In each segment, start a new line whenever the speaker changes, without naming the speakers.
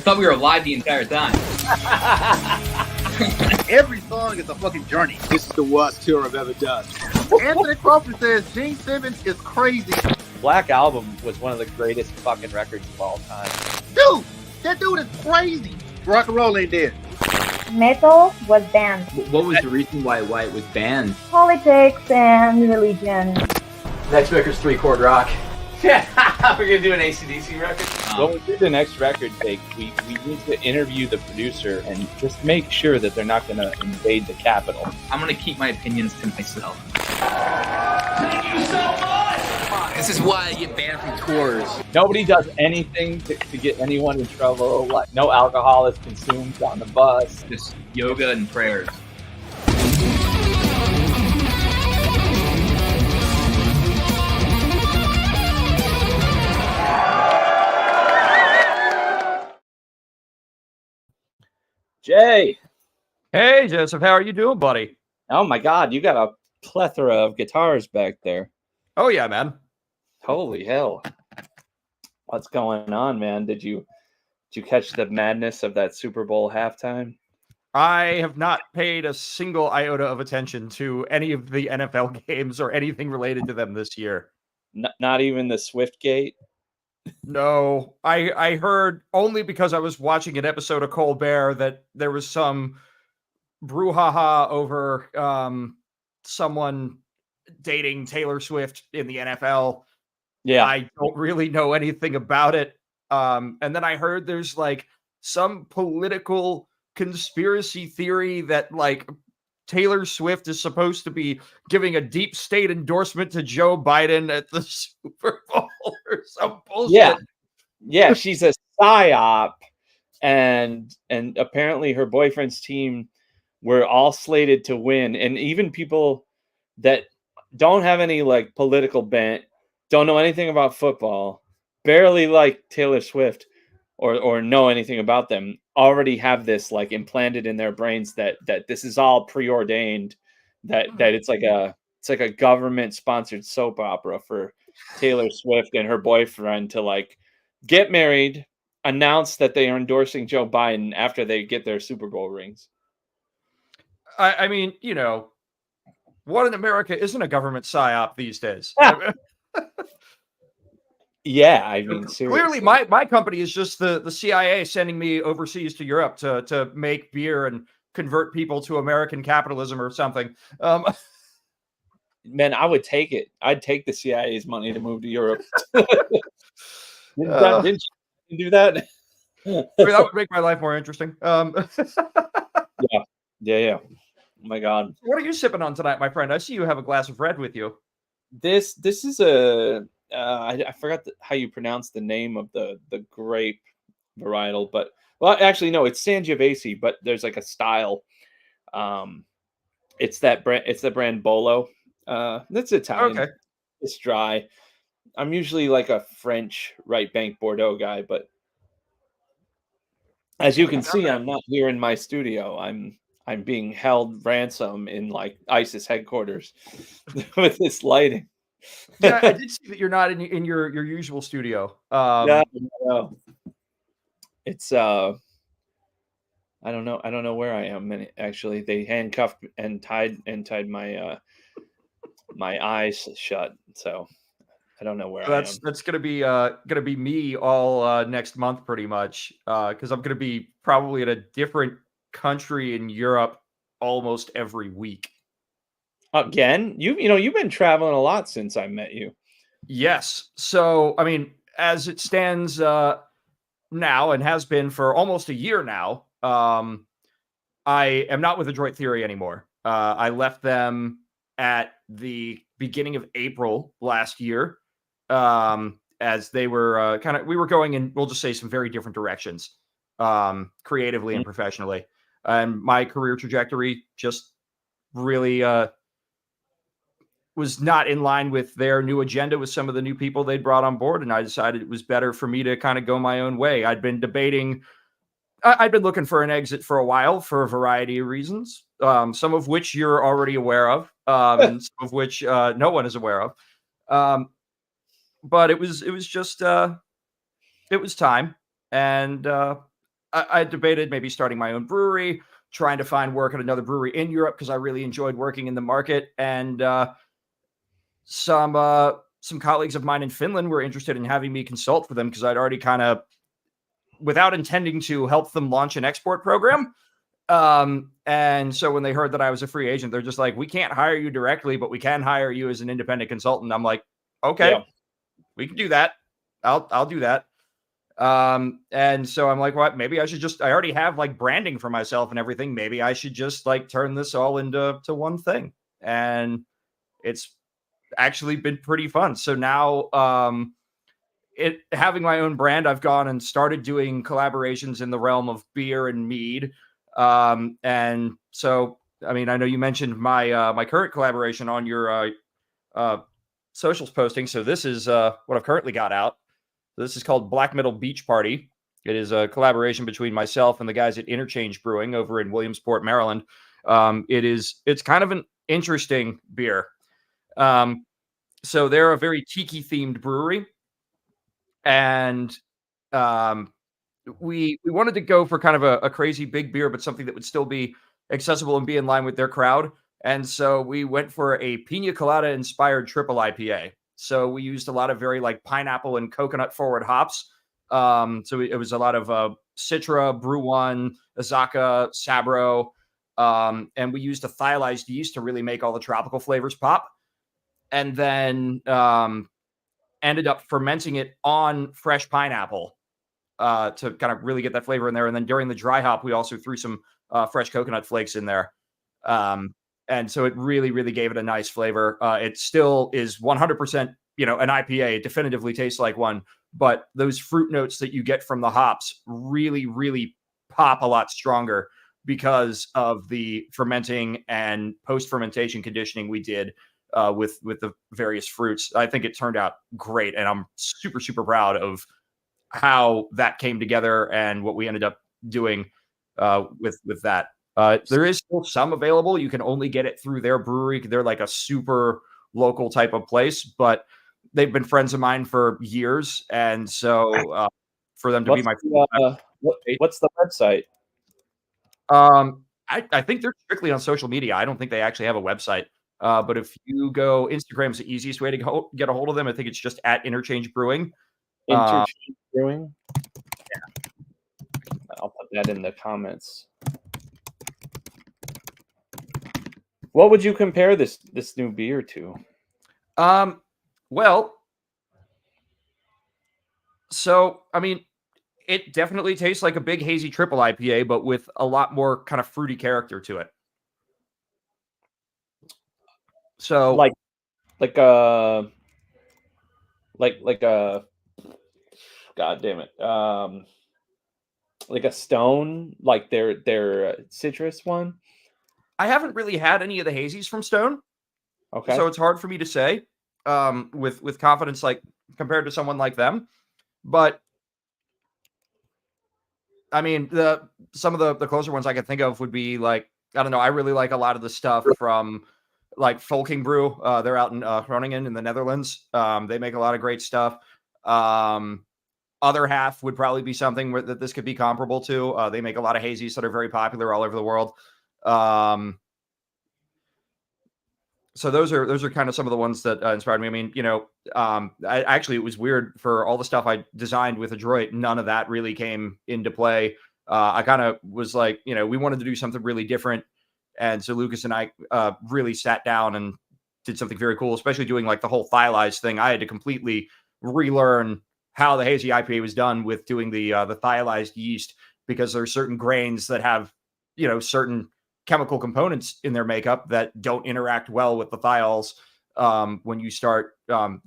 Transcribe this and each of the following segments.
thought we were live the entire time.
Every song is a fucking journey.
This is the worst tour I've ever done.
Anthony Crawford says Gene Simmons is crazy.
Black Album was one of the greatest fucking records of all time.
Dude, that dude is crazy. Rock and roll ain't dead.
Metal was banned.
What was the reason why it was banned?
Politics and religion.
Next record's 3-chord rock. Yeah, we're gonna do an AC/DC record.
When we do the next record take, we need to interview the producer and just make sure that they're not going to invade the Capitol.
I'm gonna keep my opinions to myself.
Thank you so much!
This is why I get banned from tours.
Nobody does anything to get anyone in trouble. Like, no alcohol is consumed on the bus.
Just yoga and prayers.
Jay!
Hey, Joseph, how are you doing, buddy?
Oh my God, you got a plethora of guitars back there.
Oh, yeah, man.
Holy hell. What's going on, man? Did you catch the madness of that Super Bowl halftime?
I have not paid a single iota of attention to any of the NFL games or anything related to them this year.
Not even the Swiftgate?
No, I heard only because I was watching an episode of Colbert that there was some brouhaha over someone dating Taylor Swift in the NFL.
Yeah.
I don't really know anything about it. And then I heard there's like some political conspiracy theory that like Taylor Swift is supposed to be giving a deep state endorsement to Joe Biden at the Super Bowl or some bullshit.
Yeah, she's a psyop, and apparently her boyfriend's team were all slated to win, and even people that don't have any like political bent, don't know anything about football, barely like Taylor Swift or know anything about them, already have this like implanted in their brains that this is all preordained, that it's like a government sponsored soap opera for Taylor Swift and her boyfriend to like get married, announce that they are endorsing Joe Biden after they get their Super Bowl rings.
I mean, you know, what in America isn't a government psyop these days?
Yeah, I mean,
clearly my company is just the CIA sending me overseas to Europe to make beer and convert people to American capitalism or something.
Man, I would take it. I'd take the CIA's money to move to Europe. Didn't you do that?
I mean, that would make my life more interesting.
Yeah. Oh my God.
What are you sipping on tonight, my friend? I see you have a glass of red with you.
This is a I forgot how you pronounce the name of the grape varietal, but well, actually no, it's Sangiovese, but there's like a style. It's that brand. It's the brand Bolo. That's Italian.
Okay.
It's dry. I'm usually like a French right bank Bordeaux guy, but as you can see, I'm not here in my studio. I'm being held ransom in like ISIS headquarters with this lighting.
Yeah, I did see that you're not in your usual studio.
No. It's I don't know where I am. And actually, they handcuffed and tied my my eyes shut. So I don't know where I am.
That's gonna be me all next month, pretty much, because I'm gonna be probably in a different country in Europe almost every week.
Again, you've been traveling a lot since I met you.
Yes. So, I mean, as it stands now and has been for almost a year now, I am not with Adroit Theory anymore. I left them at the beginning of April last year, as they were we were going in, we'll just say, some very different directions, creatively and professionally. And my career trajectory just really was not in line with their new agenda with some of the new people they'd brought on board. And I decided it was better for me to kind of go my own way. I'd been looking for an exit for a while for a variety of reasons, some of which you're already aware of, and some of which no one is aware of. But it was just, it was time. And I debated maybe starting my own brewery, trying to find work at another brewery in Europe because I really enjoyed working in the market. And some colleagues of mine in Finland were interested in having me consult for them because I'd already kind of, without intending to help them launch an export program. And so when they heard that I was a free agent, they're just like, we can't hire you directly, but we can hire you as an independent consultant. I'm like, okay, we can do that. I'll do that. And so I'm like, what? Maybe I should just, I already have like branding for myself and everything. Maybe I should just like turn this all into one thing. And it's actually been pretty fun. So now, having my own brand, I've gone and started doing collaborations in the realm of beer and mead. And so, I mean, I know you mentioned my, my current collaboration on your, socials posting. So this is, what I've currently got out. This is called Black Metal Beach Party. It is a collaboration between myself and the guys at Interchange Brewing over in Williamsport, Maryland. It's kind of an interesting beer. So they're a very tiki themed brewery. And we wanted to go for kind of a crazy big beer, but something that would still be accessible and be in line with their crowd. And so we went for a pina colada inspired triple IPA. So we used a lot of very like pineapple and coconut forward hops. So it was a lot of Citra, Brew One, Azaka, Sabro, and we used a thiolized yeast to really make all the tropical flavors pop. And then ended up fermenting it on fresh pineapple to kind of really get that flavor in there. And then during the dry hop, we also threw some fresh coconut flakes in there. And so it really, really gave it a nice flavor. It still is 100%, an IPA. It definitively tastes like one, but those fruit notes that you get from the hops really, really pop a lot stronger because of the fermenting and post-fermentation conditioning we did with the various fruits. I think it turned out great, and I'm super, super proud of how that came together and what we ended up doing with that. There is still some available. You can only get it through their brewery. They're like a super local type of place, but they've been friends of mine for years. And so for them to be my
what's the website?
I think they're strictly on social media. I don't think they actually have a website. But if you go, Instagram's the easiest way to get a hold of them. I think it's just at Interchange Brewing.
Interchange Brewing? Yeah. I'll put that in the comments. What would you compare this new beer to?
Well, so I mean, it definitely tastes like a big hazy triple IPA, but with a lot more kind of fruity character to it. So
like a God damn it. Like a Stone, like their citrus one.
I haven't really had any of the hazies from Stone.
Okay.
So it's hard for me to say with confidence, like compared to someone like them. But I mean, some of the closer ones I can think of would be like, I don't know. I really like a lot of the stuff from like Folking Brew. They're out in Groningen in the Netherlands. They make a lot of great stuff. Other Half would probably be something that this could be comparable to. They make a lot of hazies that are very popular all over the world. So those are kind of some of the ones that inspired me. I mean, actually it was weird for all the stuff I designed with Adroit. None of that really came into play. I kind of was like, we wanted to do something really different. And so Lucas and I really sat down and did something very cool, especially doing like the whole thiolized thing. I had to completely relearn how the hazy IPA was done with doing the thiolized yeast, because there are certain grains that have, certain chemical components in their makeup that don't interact well with the thiols when you start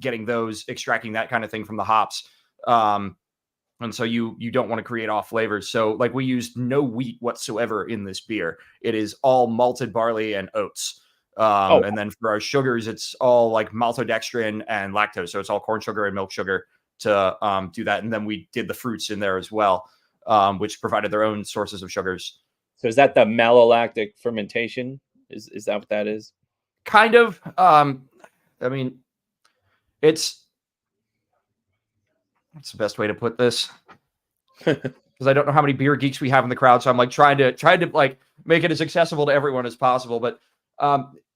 getting those, extracting that kind of thing from the hops. And so you don't want to create off flavors. So like we used no wheat whatsoever in this beer. It is all malted barley and oats. And then for our sugars, it's all like maltodextrin and lactose. So it's all corn sugar and milk sugar to do that. And then we did the fruits in there as well, which provided their own sources of sugars.
So is that the malolactic fermentation? Is that what that is?
Kind of. I mean, what's the best way to put this? because I don't know how many beer geeks we have in the crowd. So I'm like trying to like make it as accessible to everyone as possible. But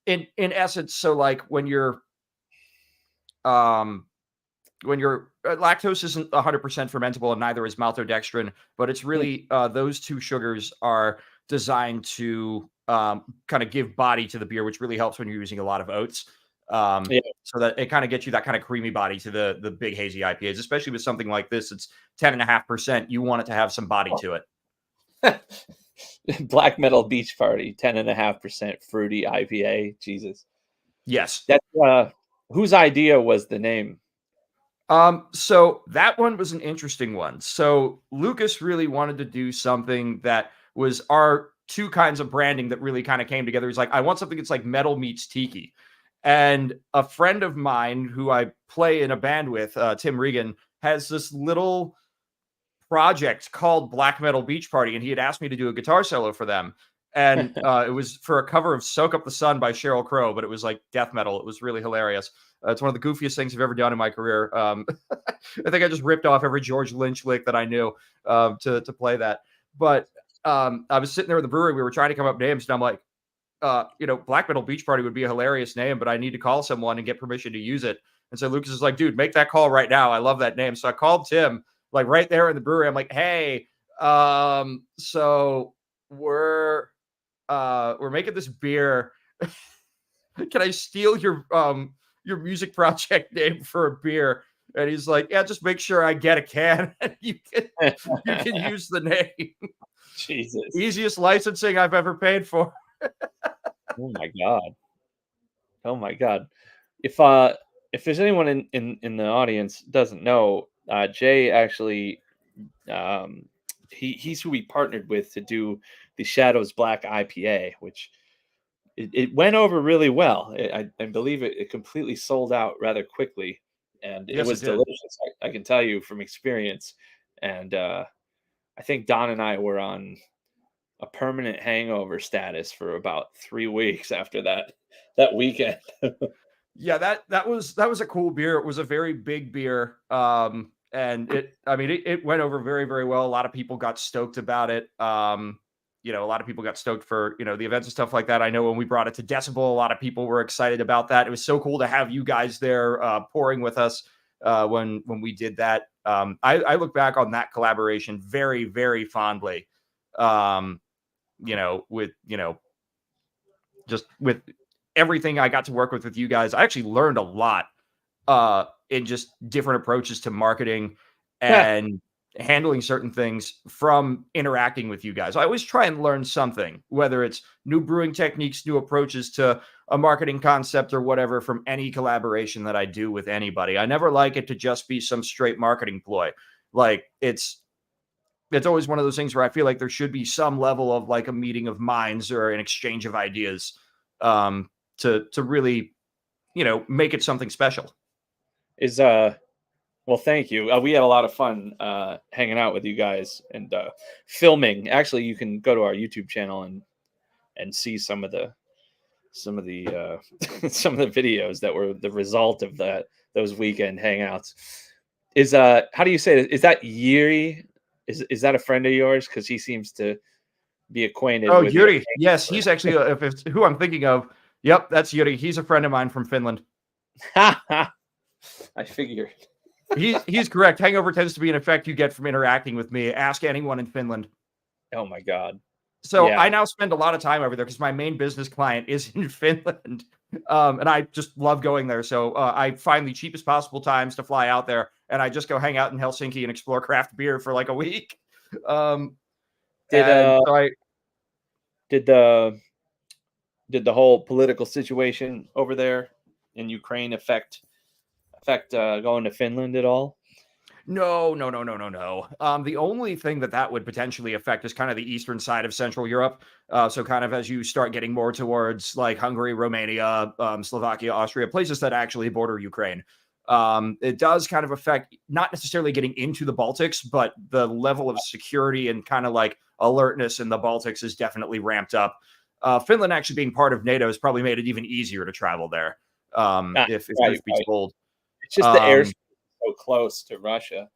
in essence, so like when you're lactose isn't 100% fermentable, and neither is maltodextrin, but it's really those two sugars are designed to kind of give body to the beer, which really helps when you're using a lot of oats. So that it kind of gets you that kind of creamy body to the big hazy IPAs, especially with something like this. It's 10.5%. You want it to have some body to it.
Black Metal Beach Party, 10.5% fruity IPA. Jesus.
Yes.
That's whose idea was the name?
So that one was an interesting one. So Lucas really wanted to do something that was our two kinds of branding that really kind of came together. He's like, I want something that's like metal meets tiki. And a friend of mine who I play in a band with, Tim Regan, has this little project called Black Metal Beach Party, and he had asked me to do a guitar solo for them. And it was for a cover of Soak Up the Sun by Sheryl Crow, but it was like death metal. It was really hilarious. It's one of the goofiest things I've ever done in my career. I think I just ripped off every George Lynch lick that I knew to play that. But I was sitting there at the brewery. We were trying to come up names, and I'm like, Black Metal Beach Party would be a hilarious name, but I need to call someone and get permission to use it. And so Lucas is like, dude, make that call right now. I love that name. So I called Tim, like right there in the brewery. I'm like, hey, so we're making this beer. Can I steal your music project name for a beer? And he's like, yeah, just make sure I get a can and you can use the name.
Jesus.
Easiest licensing I've ever paid for.
Oh my god. If there's anyone in the audience doesn't know, Jay actually he's who we partnered with to do the Shadows Black IPA, which it went over really well. I believe it completely sold out rather quickly, and it was delicious. I can tell you from experience. And I think Don and I were on a permanent hangover status for about 3 weeks after that weekend.
Yeah, that was a cool beer. It was a very big beer. And it went over very, very well. A lot of people got stoked about it. A lot of people got stoked for, the events and stuff like that. I know when we brought it to Decibel, a lot of people were excited about that. It was so cool to have you guys there pouring with us when we did that. I look back on that collaboration very, very fondly. Just with everything I got to work with you guys, I actually learned a lot in just different approaches to marketing and handling certain things from interacting with you guys. I always try and learn something, whether it's new brewing techniques, new approaches to a marketing concept or whatever, from any collaboration that I do with anybody. I never like it to just be some straight marketing ploy. Like it's always one of those things where I feel like there should be some level of like a meeting of minds or an exchange of ideas to really, make it something special.
Well, thank you. We had a lot of fun hanging out with you guys and filming. Actually, you can go to our YouTube channel and see some of the some of the videos that were the result of those weekend hangouts. How do you say it? Is that Yuri? Is that a friend of yours? Because he seems to be acquainted.
Oh,
with
Yuri. Yes, he's actually if it's who I'm thinking of. Yep, that's Yuri. He's a friend of mine from Finland.
I figured.
He's correct. Hangover tends to be an effect you get from interacting with me. Ask anyone in Finland.
Oh my God.
So yeah. I now spend a lot of time over there because my main business client is in Finland. And I just love going there. So I find the cheapest possible times to fly out there, and I just go hang out in Helsinki and explore craft beer for like a week.
Did the whole political situation over there in Ukraine affect going to Finland at all?
No. The only thing that would potentially affect is kind of the eastern side of Central Europe. So kind of as you start getting more towards like Hungary, Romania, Slovakia, Austria, places that actually border Ukraine. It does kind of affect not necessarily getting into the Baltics, but the level of security and kind of like alertness in the Baltics is definitely ramped up. Finland actually being part of NATO has probably made it even easier to travel there. If truth be told.
It's just the airspace is so close to Russia.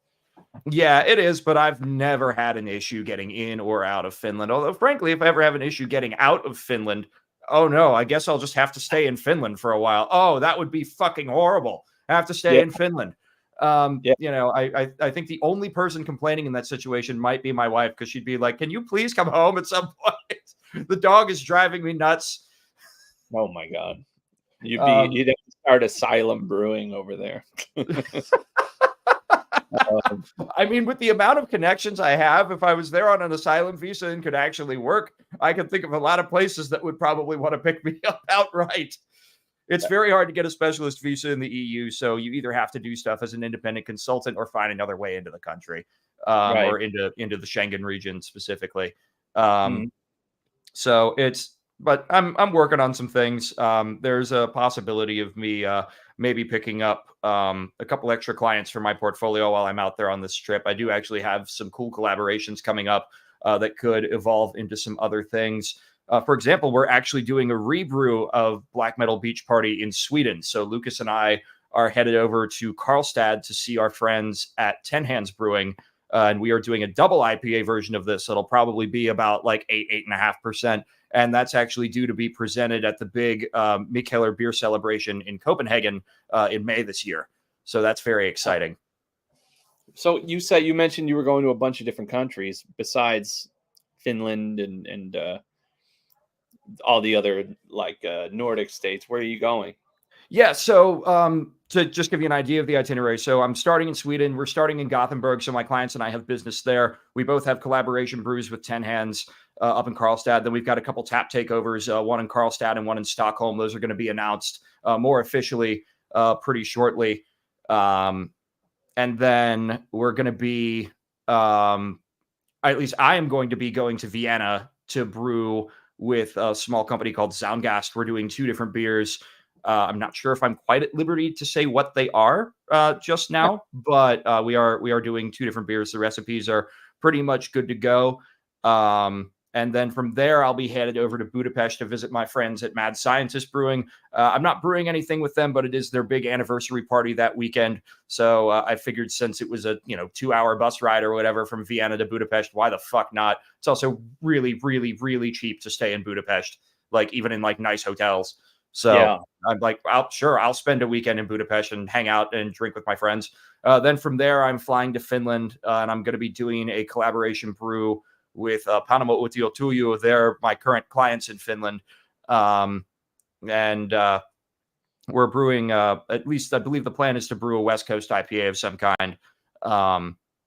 Yeah, it is, but I've never had an issue getting in or out of Finland. Although, frankly, if I ever have an issue getting out of Finland, oh no, I guess I'll just have to stay in Finland for a while. Oh, that would be fucking horrible. I have to stay in Finland.
Yeah.
You know, I think the only person complaining in that situation might be my wife, because she'd be like, "Can you please come home at some point? The dog is driving me nuts."
Oh my god. You'd
Um,
have to start Asylum Brewing over there.
I mean, with the amount of connections I have, if I was there on an asylum visa and could actually work, I could think of a lot of places that would probably want to pick me up outright. It's very hard to get a specialist visa in the EU, so you either have to do stuff as an independent consultant or find another way into the country,
Right.
or into the Schengen region specifically.
Mhm.
So but I'm working on some things. There's a possibility of me maybe picking up a couple extra clients for my portfolio while I'm out there on this trip. I do actually have some cool collaborations coming up that could evolve into some other things. For example, we're actually doing a rebrew of Black Metal Beach Party in Sweden. So Lucas and I are headed over to Karlstad to see our friends at Ten Hands Brewing. And we are doing a double IPA version of this. It'll probably be about like 8.5%. And that's actually due to be presented at the big Mikkeller beer celebration in Copenhagen in May this year. So that's very exciting.
So you mentioned you were going to a bunch of different countries besides Finland and all the other Nordic states. Where are you going?
Yeah, so to just give you an idea of the itinerary, so I'm starting in Sweden. We're starting in Gothenburg, so my clients and I have business there. We both have collaboration brews with Ten Hands up in Karlstad. Then we've got a couple tap takeovers, one in Karlstad and one in Stockholm. Those are going to be announced more officially pretty shortly. And then we're going to be, at least I am going to be going to Vienna to brew with a small company called Soundgast. We're doing 2 different beers. I'm not sure if I'm quite at liberty to say what they are just now, but we are doing 2 different beers. The recipes are pretty much good to go. And then from there, I'll be headed over to Budapest to visit my friends at Mad Scientist Brewing. I'm not brewing anything with them, but it is their big anniversary party that weekend. So I figured since it was a 2-hour bus ride or whatever from Vienna to Budapest, why the fuck not? It's also really, really, really cheap to stay in Budapest, like even in like nice hotels. So yeah. I'm like, I'll spend a weekend in Budapest and hang out and drink with my friends. Then from there, I'm flying to Finland, and I'm going to be doing a collaboration brew with Panama Utio Tuju. They're my current clients in Finland. And we're brewing, at least I believe the plan is to brew a West Coast IPA of some kind.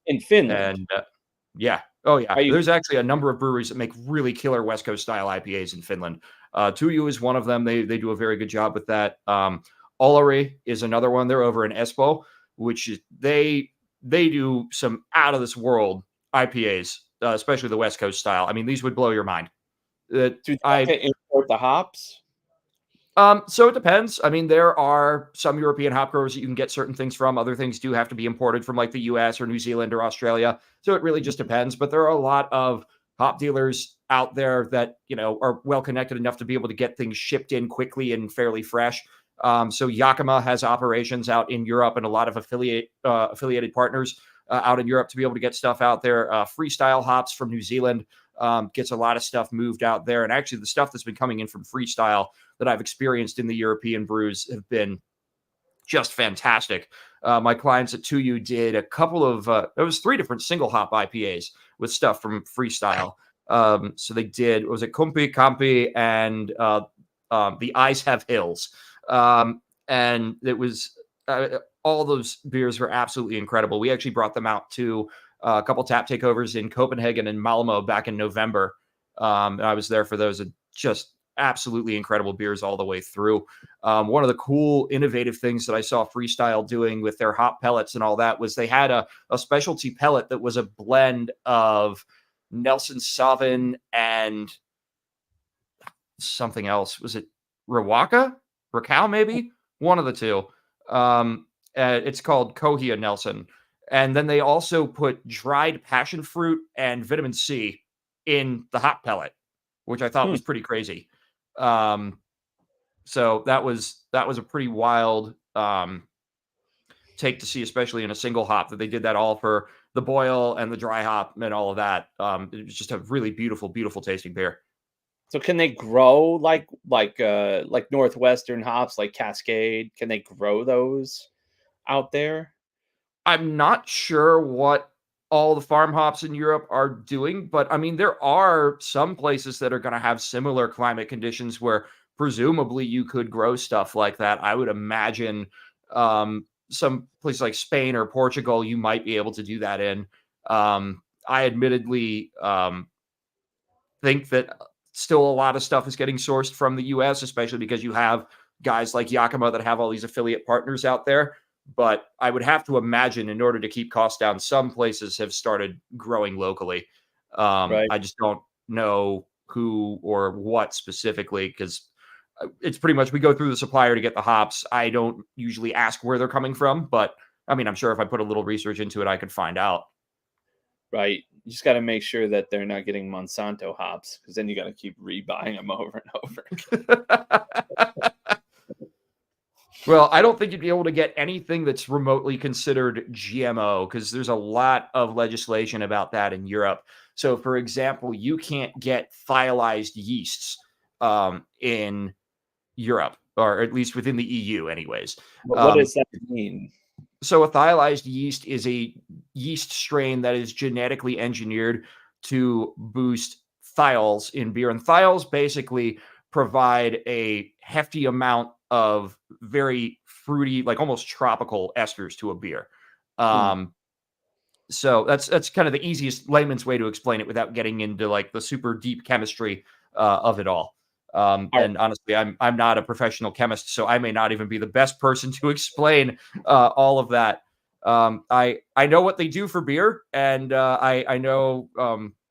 In Finland?
And yeah. Oh, yeah. There's actually a number of breweries that make really killer West Coast style IPAs in Finland. Tuju is one of them. They do a very good job with that. Olari is another one. They're over in Espoo, which is, they do some out of this world IPAs, especially the West Coast style. I mean, these would blow your mind.
Do they import the hops?
So it depends. I mean, there are some European hop growers that you can get certain things from. Other things do have to be imported from like the US or New Zealand or Australia. So it really just depends. But there are a lot of hop dealers out there that, are well connected enough to be able to get things shipped in quickly and fairly fresh. So Yakima has operations out in Europe and a lot of affiliated partners out in Europe to be able to get stuff out there. Freestyle Hops from New Zealand gets a lot of stuff moved out there. And actually the stuff that's been coming in from Freestyle that I've experienced in the European brews have been just fantastic. My clients at Tuju did a couple of, there was 3 different single hop IPAs with stuff from Freestyle. So they did, was it Kumpi, Campi, and the Eyes Have Hills. And it was, all those beers were absolutely incredible. We actually brought them out to a couple tap takeovers in Copenhagen and Malmo back in November. And I was there for those, and just absolutely incredible beers all the way through. One of the cool, innovative things that I saw Freestyle doing with their hop pellets and all that was they had a specialty pellet that was a blend of Nelson Sauvin and something else. Was it Raquel, maybe? One of the two. It's called Cohia Nelson. And then they also put dried passion fruit and vitamin C in the hop pellet, which I thought was pretty crazy. So that was a pretty wild take to see, especially in a single hop, that they did that all for the boil and the dry hop and all of that. It was just a really beautiful, beautiful tasting beer.
So can they grow like Northwestern hops, like Cascade? Can they grow those out there?
I'm not sure what all the farm hops in Europe are doing, but I mean, there are some places that are going to have similar climate conditions where presumably you could grow stuff like that. I would imagine some places like Spain or Portugal, you might be able to do that in. I admittedly think that still a lot of stuff is getting sourced from the US, especially because you have guys like Yakima that have all these affiliate partners out there. But I would have to imagine, in order to keep costs down, some places have started growing locally.
Right.
I just don't know who or what specifically, because it's pretty much we go through the supplier to get the hops. I don't usually ask where they're coming from, but I mean, I'm sure if I put a little research into it, I could find out.
Right. You just got to make sure that they're not getting Monsanto hops, because then you got to keep rebuying them over and over.
Well, I don't think you'd be able to get anything that's remotely considered GMO, because there's a lot of legislation about that in Europe. So, for example, you can't get thiolized yeasts in Europe, or at least within the EU anyways.
But what does that mean?
So a thiolized yeast is a yeast strain that is genetically engineered to boost thiols in beer. And thiols basically provide a hefty amount of very fruity, like almost tropical esters to a beer. So that's kind of the easiest layman's way to explain it without getting into like the super deep chemistry of it all. And honestly, I'm not a professional chemist, so I may not even be the best person to explain all of that. I know what they do for beer, and I know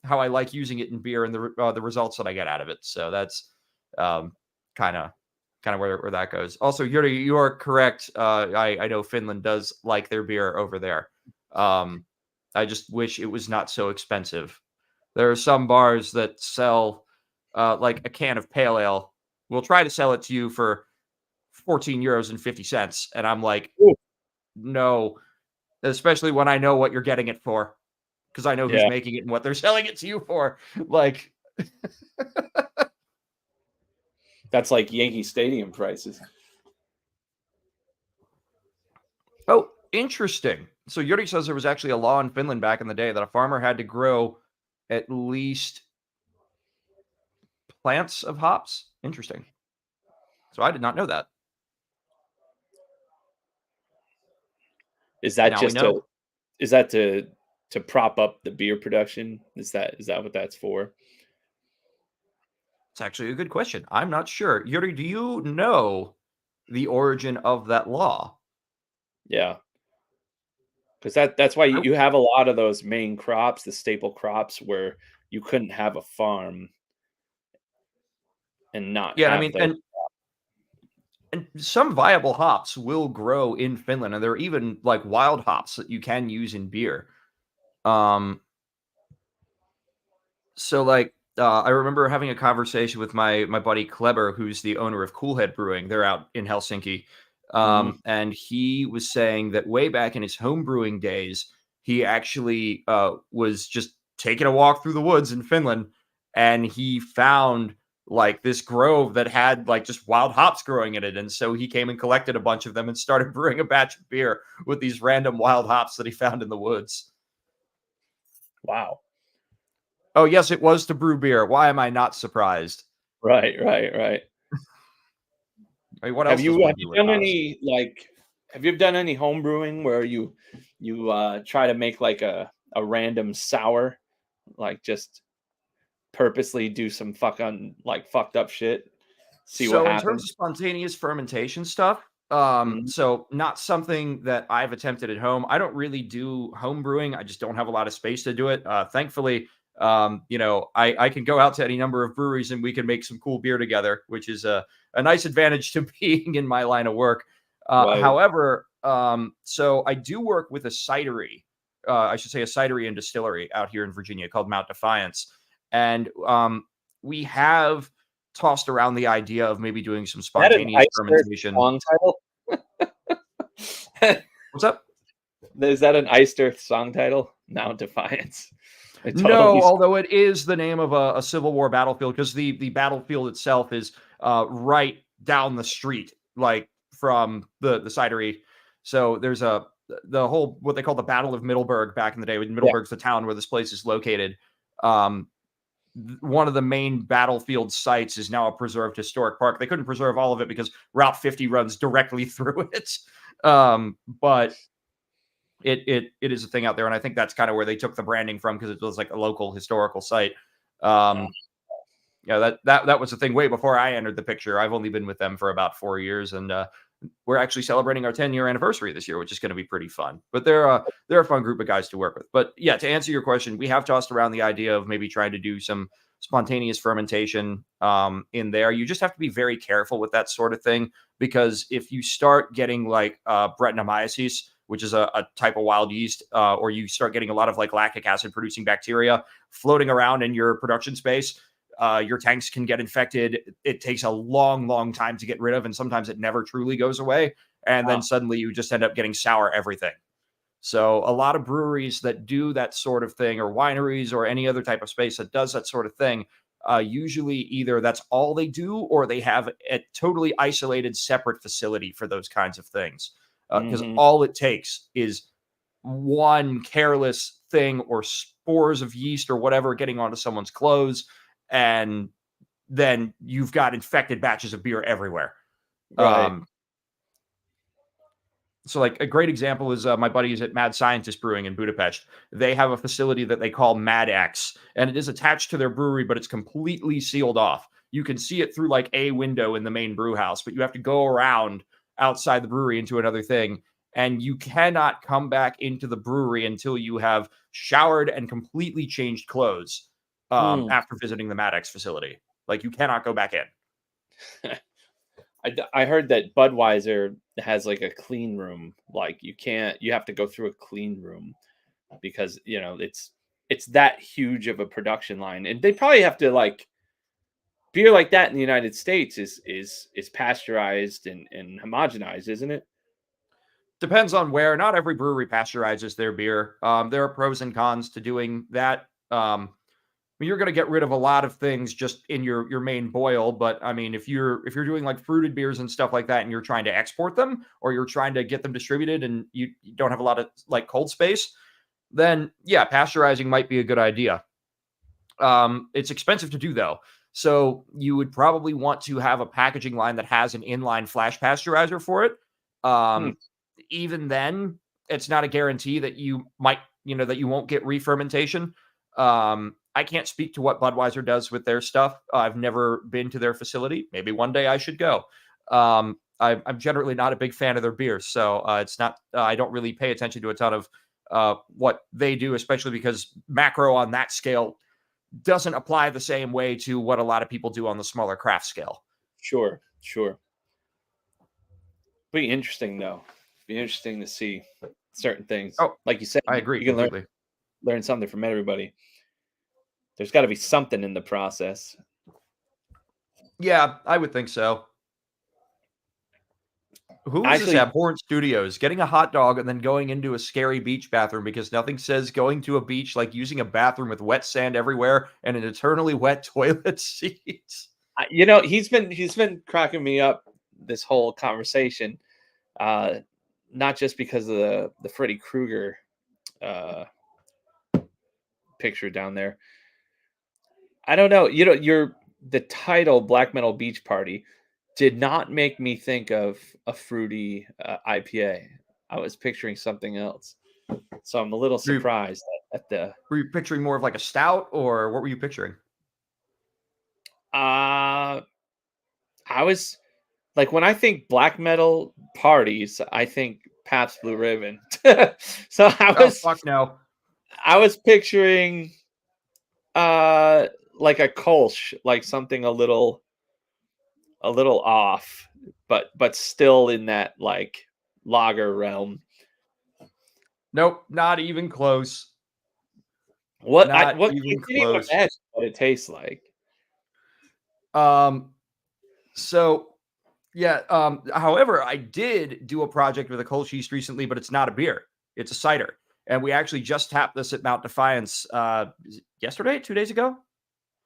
how I like using it in beer and the results that I get out of it. So that's kind of where that goes. Also, Yuri, you are correct. I know Finland does like their beer over there. I just wish it was not so expensive. There are some bars that sell like a can of pale ale. We'll try to sell it to you for 14 euros and 50 cents. And I'm like, no, especially when I know what you're getting it for, because I know who's making it and what they're selling it to you for. Like,
that's like Yankee Stadium prices.
Oh, interesting. So Yuri says there was actually a law in Finland back in the day that a farmer had to grow at least plants of hops. Interesting. So I did not know that.
Is that
Now
just
we know.
is that to prop up the beer production? Is that what that's for?
It's actually a good question. I'm not sure. Yuri, do you know the origin of that law?
Yeah. Because that's why you have a lot of those main crops, the staple crops, where you couldn't have a farm and not have
I mean,
those.
and some viable hops will grow in Finland, and there are even like wild hops that you can use in beer. So like I remember having a conversation with my buddy Kleber, who's the owner of Coolhead Brewing. They're out in Helsinki. And he was saying that way back in his home brewing days, he actually was just taking a walk through the woods in Finland, and he found like this grove that had like just wild hops growing in it. And so he came and collected a bunch of them and started brewing a batch of beer with these random wild hops that he found in the woods.
Wow.
Oh, yes, it was to brew beer. Why am I not surprised?
Right.
I mean, what else
Have you done any home brewing where you try to make like a random sour, like just purposely do some fucked up shit, see what happens?
In terms of spontaneous fermentation stuff, so not something that I've attempted at home. I don't really do home brewing. I just don't have a lot of space to do it. Thankfully, I can go out to any number of breweries and we can make some cool beer together, which is a nice advantage to being in my line of work.
Right.
However, so I do work with a cidery, I should say a cidery and distillery out here in Virginia called Mount Defiance. And we have tossed around the idea of maybe doing some spontaneous fermentation.
Long title?
What's up?
Is that an Iced Earth song title? Now Defiance. I
No,
totally-
although it is the name of a Civil War battlefield, because the battlefield itself is right down the street, like from the cidery. So there's the whole what they call the Battle of Middleburg back in the day. When Middleburg's the town where this place is located. One of the main battlefield sites is now a preserved historic park. They couldn't preserve all of it because Route 50 runs directly through it. But it is a thing out there, and I think that's kind of where they took the branding from, because it was like a local historical site. Yeah, that was the thing way before I entered the picture. I've only been with them for about 4 years, and we're actually celebrating our 10-year anniversary this year, which is going to be pretty fun. But they're a fun group of guys to work with. But yeah, to answer your question, we have tossed around the idea of maybe trying to do some spontaneous fermentation in there. You just have to be very careful with that sort of thing, because if you start getting like Brettanomyces, which is a type of wild yeast, or you start getting a lot of like lactic acid producing bacteria floating around in your production space, your tanks can get infected. It takes a long, long time to get rid of, and sometimes it never truly goes away. And then suddenly you just end up getting sour everything. So a lot of breweries that do that sort of thing, or wineries, or any other type of space that does that sort of thing, usually either that's all they do, or they have a totally isolated separate facility for those kinds of things. Because all it takes is one careless thing, or spores of yeast or whatever, getting onto someone's clothes, and then you've got infected batches of beer everywhere.
Right.
So like a great example is my buddies at Mad Scientist Brewing in Budapest. They have a facility that they call Mad X, and it is attached to their brewery, but it's completely sealed off. You can see it through like a window in the main brew house, but you have to go around outside the brewery into another thing. And you cannot come back into the brewery until you have showered and completely changed clothes after visiting the Mad X facility. Like, you cannot go back in.
I heard that Budweiser has like a clean room. Like you have to go through a clean room, because it's that huge of a production line, and they probably have to, like, beer like that in the United States is pasteurized and homogenized, isn't it?
Depends on where. Not every brewery pasteurizes their beer. There are pros and cons to doing that. You're going to get rid of a lot of things just in your main boil. But I mean, if you're doing like fruited beers and stuff like that, and you're trying to export them, or you're trying to get them distributed, and you don't have a lot of like cold space, then yeah, pasteurizing might be a good idea. It's expensive to do though. So you would probably want to have a packaging line that has an inline flash pasteurizer for it. Even then, it's not a guarantee that you might, that you won't get re-fermentation. I can't speak to what Budweiser does with their stuff. I've never been to their facility. Maybe one day I should go. I'm generally not a big fan of their beers, so it's not. I don't really pay attention to a ton of what they do, especially because macro on that scale doesn't apply the same way to what a lot of people do on the smaller craft scale.
Sure. Be interesting though. Be interesting to see certain things.
Oh,
like you said,
I agree.
You can learn something from everybody. There's got to be something in the process.
Yeah, I would think so. Who is this Abhorrent Studios? Getting a hot dog and then going into a scary beach bathroom, because nothing says going to a beach like using a bathroom with wet sand everywhere and an eternally wet toilet seat.
He's been cracking me up this whole conversation, not just because of the Freddy Krueger picture down there. I don't know. The title Black Metal Beach Party did not make me think of a fruity IPA. I was picturing something else. So I'm a little surprised at the...
Were you picturing more of like a stout, or what were you picturing?
I was like, when I think black metal parties, I think Pabst Blue Ribbon. So
Fuck no.
I was picturing like a Kolsch, like something a little off, but still in that like lager realm.
Nope, not even close.
What it tastes like.
So yeah. However, I did do a project with a Kolsch yeast recently, but it's not a beer. It's a cider. And we actually just tapped this at Mount Defiance yesterday, 2 days ago.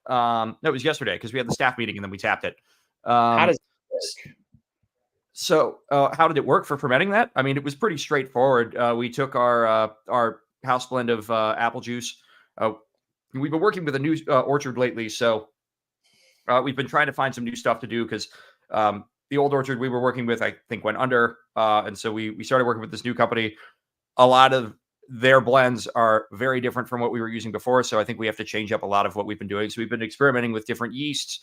No, it was yesterday because we had the staff meeting and then we tapped it.
How does it work?
So how did it work for fermenting that? I mean, it was pretty straightforward. We took our house blend of apple juice. We've been working with a new orchard lately, so we've been trying to find some new stuff to do because the old orchard we were working with, I think, went under. And so we started working with this new company. A lot of their blends are very different from what we were using before. So I think we have to change up a lot of what we've been doing. So we've been experimenting with different yeasts,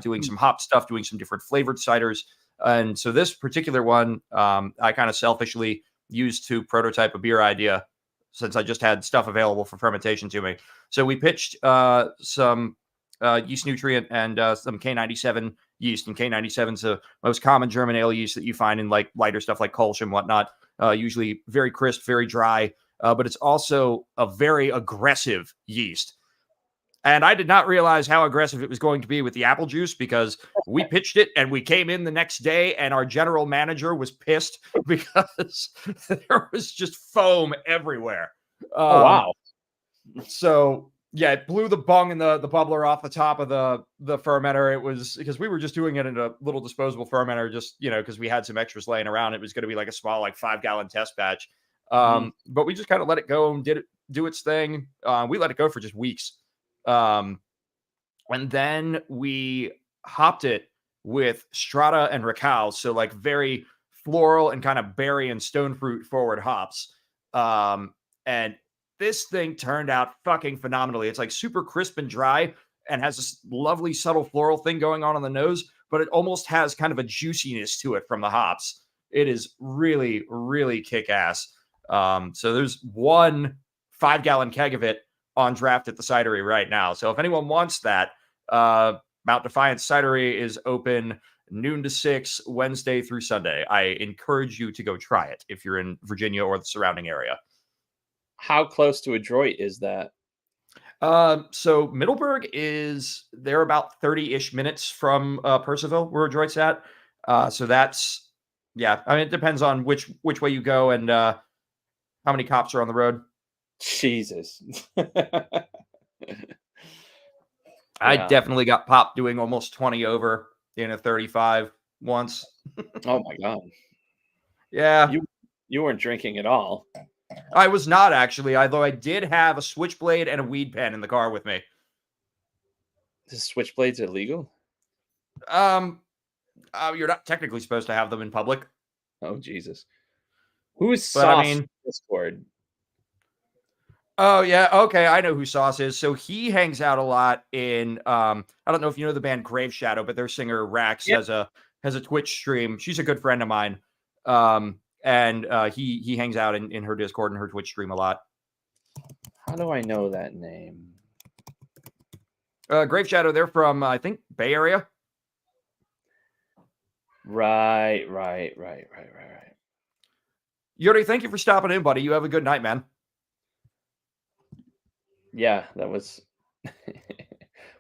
doing some hop stuff, doing some different flavored ciders. And so this particular one, I kind of selfishly used to prototype a beer idea since I just had stuff available for fermentation to me. So we pitched some yeast nutrient and some K97 yeast. And K97 is the most common German ale yeast that you find in like lighter stuff like Kolsch and whatnot. Usually very crisp, very dry, but it's also a very aggressive yeast. And I did not realize how aggressive it was going to be with the apple juice because we pitched it and we came in the next day and our general manager was pissed because there was just foam everywhere.
Oh, wow.
So yeah, it blew the bung and the bubbler off the top of the fermenter. It was because we were just doing it in a little disposable fermenter, just, because we had some extras laying around. It was going to be like a small, like 5-gallon test batch. But we just kind of let it go and do its thing. We let it go for just weeks. And then we hopped it with Strata and Racal. So like very floral and kind of berry and stone fruit forward hops. And this thing turned out fucking phenomenally. It's like super crisp and dry and has this lovely subtle floral thing going on the nose, but it almost has kind of a juiciness to it from the hops. It is really, really kick ass. So there's one 5-gallon keg of it on draft at the cidery right now. So if anyone wants that, Mount Defiance Cidery is open noon to 6 Wednesday through Sunday. I encourage you to go try it if you're in Virginia or the surrounding area.
How close to Adroit is that?
So Middleburg they're about 30-ish minutes from Percival, where Adroit's at. So that's, yeah. I mean, it depends on which way you go and how many cops are on the road.
Jesus.
I definitely got popped doing almost 20 over in a 35 once.
Oh my God.
Yeah.
You weren't drinking at all.
I was not actually, although I did have a switchblade and a weed pen in the car with me.
Is switchblades illegal?
You're not technically supposed to have them in public.
Oh Jesus. Who is Sauce Discord?
Oh yeah, okay, I know who Sauce is. So he hangs out a lot in I don't know if you know the band Grave Shadow, but their singer Rax has a Twitch stream. She's a good friend of mine. And he hangs out in her Discord and her Twitch stream a lot.
How do I know that name?
Grave Shadow, they're from I think Bay Area.
Right.
Yuri, thank you for stopping in, buddy. You have a good night, man.
Yeah, that was.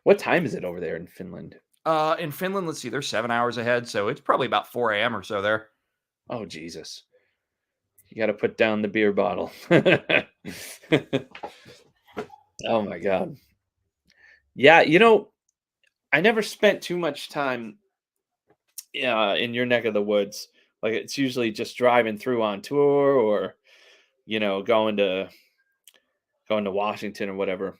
What time is it over there in Finland?
In Finland, let's see, they're 7 hours ahead, so it's probably about 4 a.m. or so there.
Oh Jesus! You got to put down the beer bottle. Oh my God! Yeah, I never spent too much time in your neck of the woods. Like it's usually just driving through on tour or going to Washington or whatever.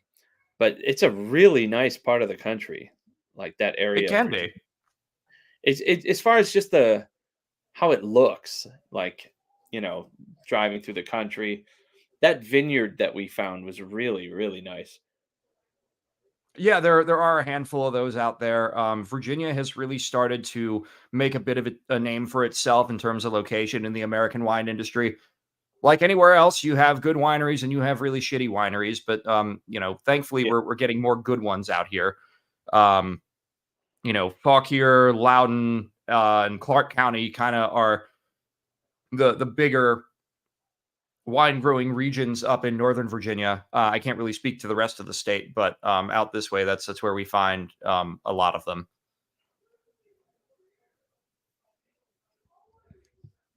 But it's a really nice part of the country, like that area.
It can be.
It's as far as just how it looks, like driving through the country. That vineyard that we found was really, really nice.
Yeah, there are a handful of those out there. Virginia has really started to make a bit of a name for itself in terms of location in the American wine industry. Like anywhere else, you have good wineries and you have really shitty wineries, but thankfully we're getting more good ones out here. Fauquier, Loudoun, and Clark County kind of are the bigger wine growing regions up in Northern Virginia. I can't really speak to the rest of the state, but out this way, that's where we find a lot of them.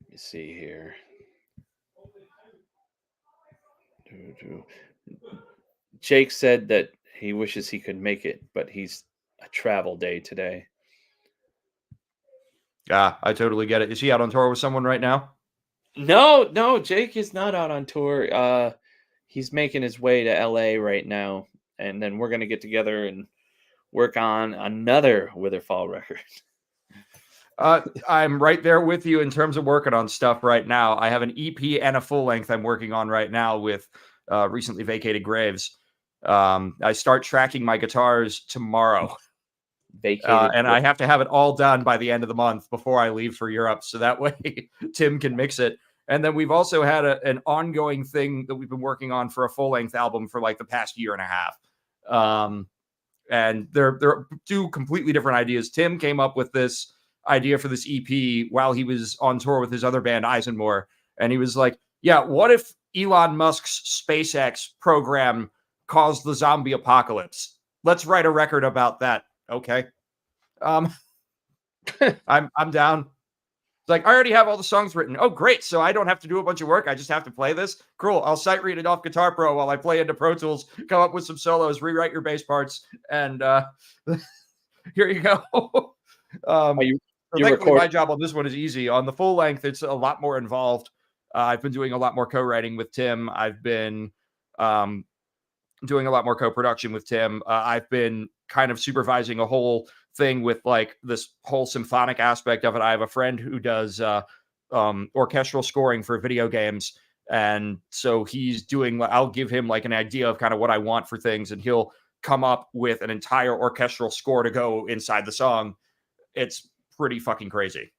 Let me see here. Jake said that he wishes he could make it, but he's a travel day today.
Yeah, I totally get it. Is he out on tour with someone right now?
No, Jake is not out on tour. He's making his way to LA right now, and then we're gonna get together and work on another Witherfall record.
I'm right there with you in terms of working on stuff right now. I have an EP and a full length I'm working on right now with recently vacated Graves. I start tracking my guitars tomorrow. And I have to have it all done by the end of the month before I leave for Europe. So that way Tim can mix it. And then we've also had an ongoing thing that we've been working on for a full length album for like the past year and a half. And they're two completely different ideas. Tim came up with this idea for this EP while he was on tour with his other band, Eisenmore. And he was like, yeah, what if Elon Musk's SpaceX program caused the zombie apocalypse? Let's write a record about that. Okay. I'm down. It's like, I already have all the songs written. Oh, great. So I don't have to do a bunch of work. I just have to play this. Cool. I'll sight read it off Guitar Pro while I play into Pro Tools, come up with some solos, rewrite your bass parts, and here you go. Thankfully, my job on this one is easy. On the full length, it's a lot more involved. I've been doing a lot more co-writing with Tim. I've been doing a lot more co-production with Tim. I've been kind of supervising a whole thing with like this whole symphonic aspect of it. I have a friend who does orchestral scoring for video games. And so he's doing, I'll give him like an idea of kind of what I want for things, and he'll come up with an entire orchestral score to go inside the song. It's pretty fucking crazy.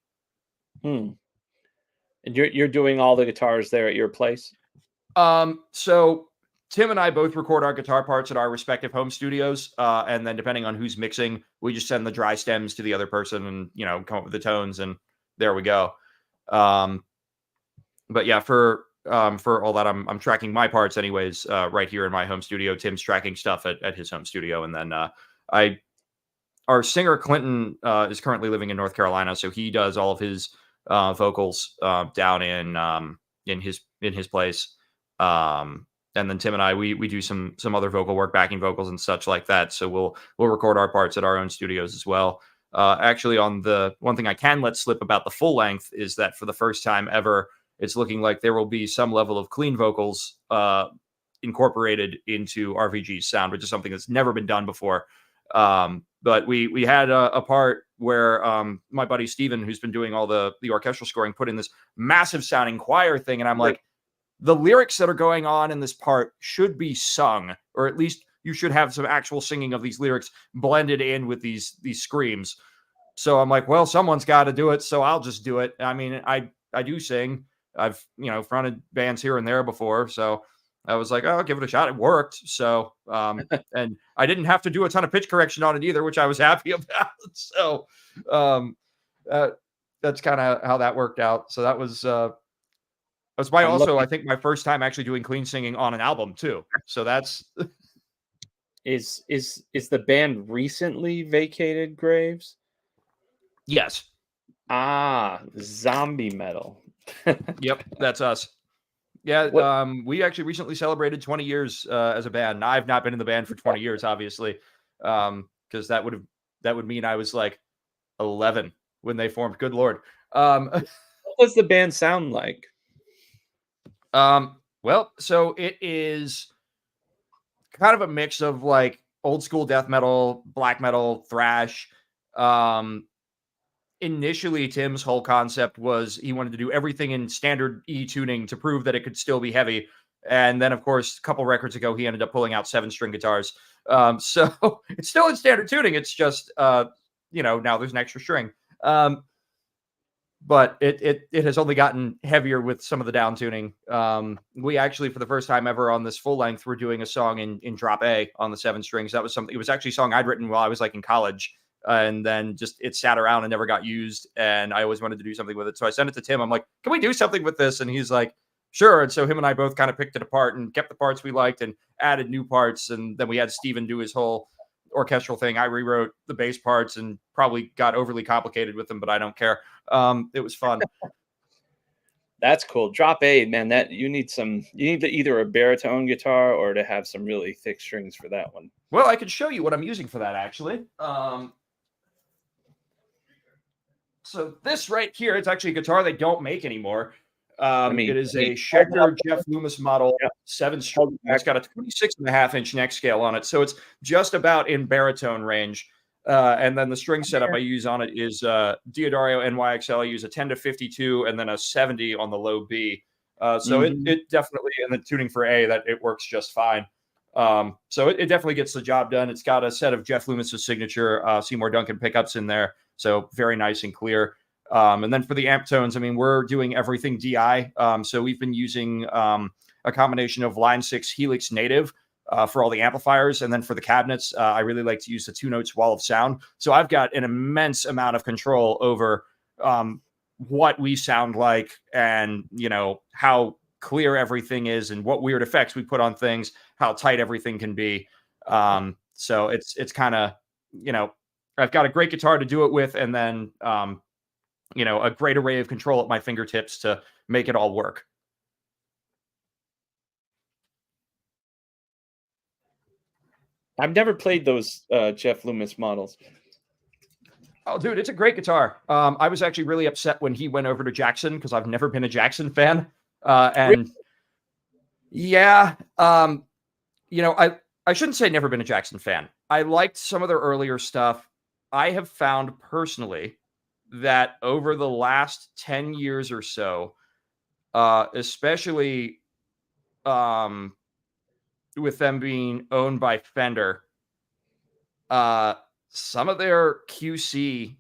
And you're doing all the guitars there at your place?
So Tim and I both record our guitar parts at our respective home studios. And then depending on who's mixing, we just send the dry stems to the other person and, come up with the tones, and there we go. But yeah, for all that, I'm tracking my parts anyways, right here in my home studio. Tim's tracking stuff at his home studio. And then, our singer Clinton, is currently living in North Carolina. So he does all of his, vocals, down in his place. And then Tim and I, we do some other vocal work, backing vocals and such like that. So we'll record our parts at our own studios as well. Actually, on the one thing I can let slip about the full length is that for the first time ever, it's looking like there will be some level of clean vocals incorporated into RVG's sound, which is something that's never been done before. But we had a part where my buddy Steven, who's been doing all the orchestral scoring, put in this massive sounding choir thing. And I'm like, the lyrics that are going on in this part should be sung, or at least you should have some actual singing of these lyrics blended in with these screams. So I'm like, well, someone's got to do it, so I'll just do it. I mean, I do sing. I've, fronted bands here and there before, so I was like, oh, I'll give it a shot. It worked. So, and I didn't have to do a ton of pitch correction on it either, which I was happy about. So, that's kind of how that worked out. So that was I think my first time actually doing clean singing on an album too. So that's
is the band recently vacated Graves?
Yes.
Zombie metal.
Yep, that's us. Yeah, we actually recently celebrated 20 years as a band. I've not been in the band for 20 years, obviously, because that would mean I was like 11 when they formed. Good Lord.
What does the band sound like?
Well, so it is kind of a mix of like old school death metal, black metal, thrash. Initially, Tim's whole concept was he wanted to do everything in standard E tuning to prove that it could still be heavy. And then, of course, a couple records ago, he ended up pulling out 7-string guitars. So it's still in standard tuning. It's just, now there's an extra string. But it has only gotten heavier with some of the down tuning. We actually, for the first time ever on this full length, we're doing a song in drop A on the 7 strings. That was something. It was actually a song I'd written while I was like in college, and then just it sat around and never got used. And I always wanted to do something with it, so I sent it to Tim. I'm like, "Can we do something with this?" And he's like, "Sure." And so him and I both kind of picked it apart and kept the parts we liked and added new parts. And then we had Steven do his whole orchestral thing. I rewrote the bass parts and probably got overly complicated with them, but I don't care. It was fun.
That's cool. Drop A, man. That you need either a baritone guitar or to have some really thick strings for that one.
Well, I could show you what I'm using for that, actually. So this right here, it's actually a guitar they don't make anymore. It is a Schecter Jeff Loomis model, 7-string. It's got a 26.5-inch neck scale on it, so it's just about in baritone range. And then the string setup I use on it is Diodario NYXL. I use a 10 to 52 and then a 70 on the low B. So it definitely, and the tuning for A, that it works just fine. So it definitely gets the job done. It's got a set of Jeff Loomis's signature Seymour Duncan pickups in there, so very nice and clear. And then for the amp tones, I mean, we're doing everything DI. So we've been using a combination of Line 6 Helix Native for all the amplifiers. And then for the cabinets, I really like to use the 2 Notes Wall of Sound. So I've got an immense amount of control over what we sound like and, how clear everything is and what weird effects we put on things, how tight everything can be. So it's kind of, I've got a great guitar to do it with, and then, a great array of control at my fingertips to make it all work.
I've never played those Jeff Loomis models.
Oh, dude, it's a great guitar. I was actually really upset when he went over to Jackson because I've never been a Jackson fan. Yeah, I shouldn't say never been a Jackson fan. I liked some of their earlier stuff. I have found personally that over the last 10 years or so, especially with them being owned by Fender, some of their QC,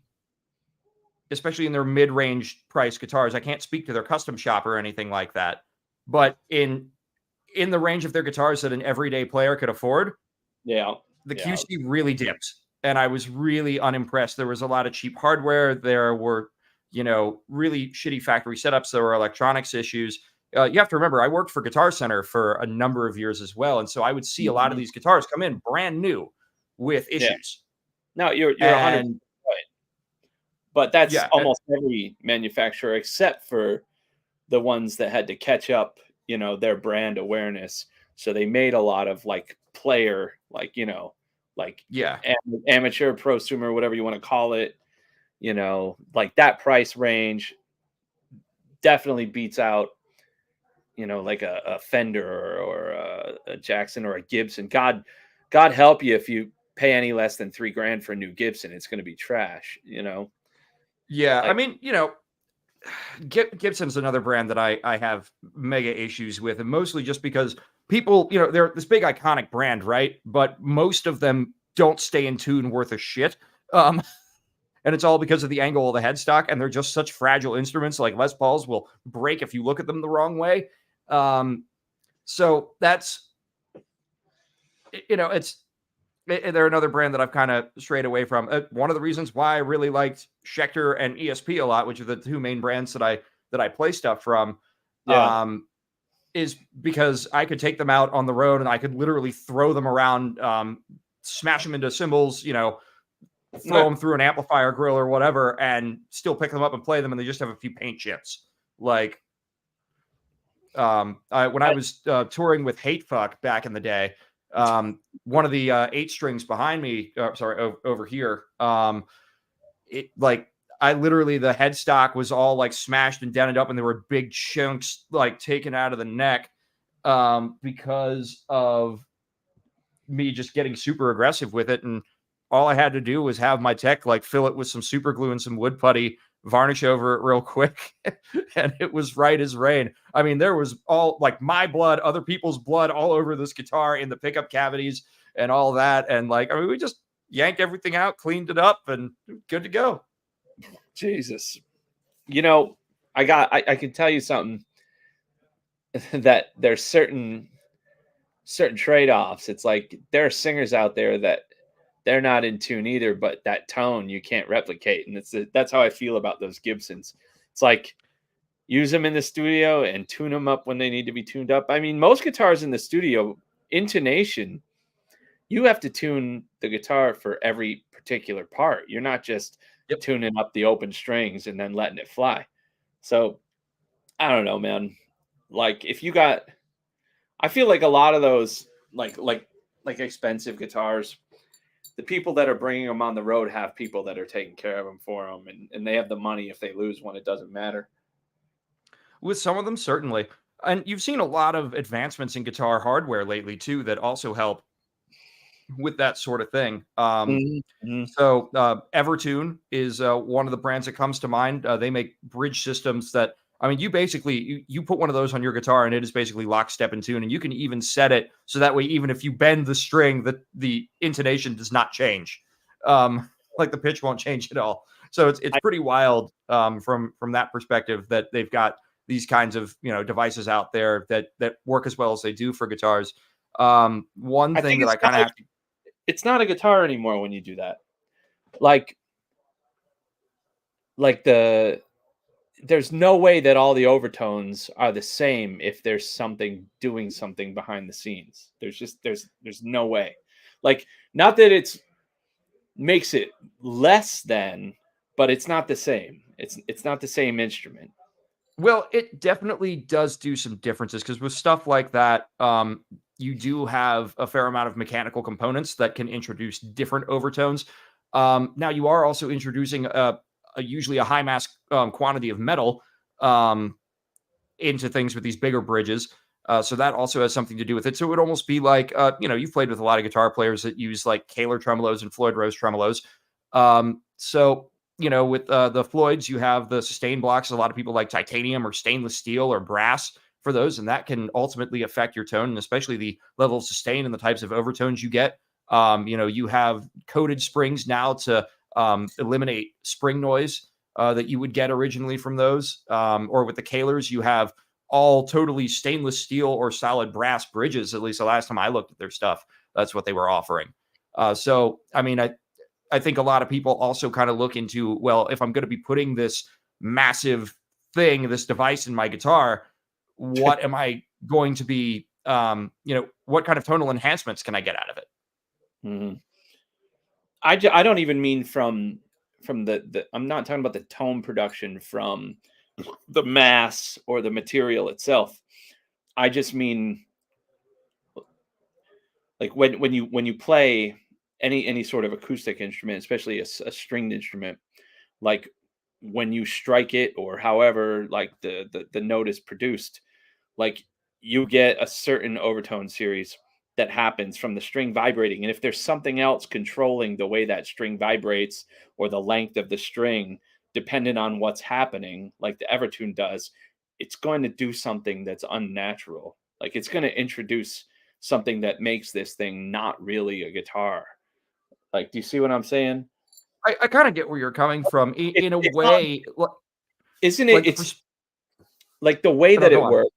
especially in their mid-range price guitars, I can't speak to their custom shop or anything like that, but in the range of their guitars that an everyday player could afford, the QC really dipped. And I was really unimpressed. There was a lot of cheap hardware. There were, really shitty factory setups. There were electronics issues. You have to remember, I worked for Guitar Center for a number of years as well. And so I would see a lot of these guitars come in brand new with issues.
No, you're 100% right. But that's almost every manufacturer except for the ones that had to catch up, their brand awareness. So they made a lot of player, amateur, prosumer, whatever you want to call it, that price range definitely beats out, a Fender or a Jackson or a Gibson. God help you if you pay any less than $3,000 for a new Gibson. It's going to be trash,
Yeah, I mean, Gibson's another brand that I have mega issues with, and mostly just because people, they're this big iconic brand, right? But most of them don't stay in tune worth a shit. And it's all because of the angle of the headstock, and they're just such fragile instruments. Like Les Pauls will break if you look at them the wrong way. So that's, they're another brand that I've kind of strayed away from. One of the reasons why I really liked Schecter and ESP a lot, which are the two main brands that I play stuff from, is because I could take them out on the road and I could literally throw them around, smash them into cymbals, throw them through an amplifier grill or whatever, and still pick them up and play them, and they just have a few paint chips. When I was touring with Hatefuck back in the day, one of the 8 strings behind me, over here, I literally, the headstock was all smashed and dented up, and there were big chunks taken out of the neck because of me just getting super aggressive with it. And all I had to do was have my tech fill it with some super glue and some wood putty, varnish over it real quick, and it was right as rain. I mean, there was all my blood, other people's blood all over this guitar in the pickup cavities and all that. And we just yanked everything out, cleaned it up, and good to go.
Jesus. I can tell you something that there's certain trade-offs. It's there are singers out there that they're not in tune either, but that tone you can't replicate. And that's how I feel about those Gibsons. It's use them in the studio and tune them up when they need to be tuned up. I mean, most guitars in the studio, intonation, you have to tune the guitar for every particular part. You're not just tuning up the open strings and then letting it fly. So I don't know, man. Like if you got, I feel like a lot of those like expensive guitars, the people that are bringing them on the road have people that are taking care of them for them, and they have the money if they lose one. It doesn't matter.
With some of them, certainly. And you've seen a lot of advancements in guitar hardware lately too that also help with that sort of thing.
Mhm.
So Evertune is one of the brands that comes to mind. They make bridge systems that, I mean, you basically you put one of those on your guitar and it is basically lockstep in tune, and you can even set it so that way even if you bend the string, the intonation does not change. Like the pitch won't change at all. So it's pretty wild from that perspective that they've got these kinds of devices out there that work as well as they do for guitars. One
I
thing
think
that I kind of have to
it's not a guitar anymore when you do that. Like there's no way that all the overtones are the same if there's something doing something behind the scenes. There's no way. Like, not that it's makes it less than, but it's not the same. It's not the same instrument.
Well, it definitely does do some differences because with stuff like that, you do have a fair amount of mechanical components that can introduce different overtones. Now, you are also introducing usually a high mass quantity of metal into things with these bigger bridges. So that also has something to do with it. So it would almost be like, you've played with a lot of guitar players that use like Kahler tremolos and Floyd Rose tremolos. With the Floyds, you have the sustain blocks. A lot of people like titanium or stainless steel or brass for those, and that can ultimately affect your tone, and especially the level of sustain and the types of overtones you get. You have coated springs now to eliminate spring noise that you would get originally from those. Or with the Kahlers, you have all totally stainless steel or solid brass bridges. At least the last time I looked at their stuff, that's what they were offering. I think a lot of people also kind of look into, well, if I'm going to be putting this massive thing, this device in my guitar, what am I going to be, what kind of tonal enhancements can I get out of it?
Mm-hmm. I don't even mean from the I'm not talking about the tone production from the mass or the material itself. I just mean like when you play any sort of acoustic instrument, especially a stringed instrument, like when you strike it or however like the note is produced, like you get a certain overtone series that happens from the string vibrating, and if there's something else controlling the way that string vibrates or the length of the string dependent on what's happening, like the Evertune does, it's going to do something that's unnatural. Like it's going to introduce something that makes this thing not really a guitar. Like, do you see what I'm saying?
I kind of get where you're coming from in a
It's
way.
Isn't it?
Like,
It's like the way
no,
that
go
it
on.
works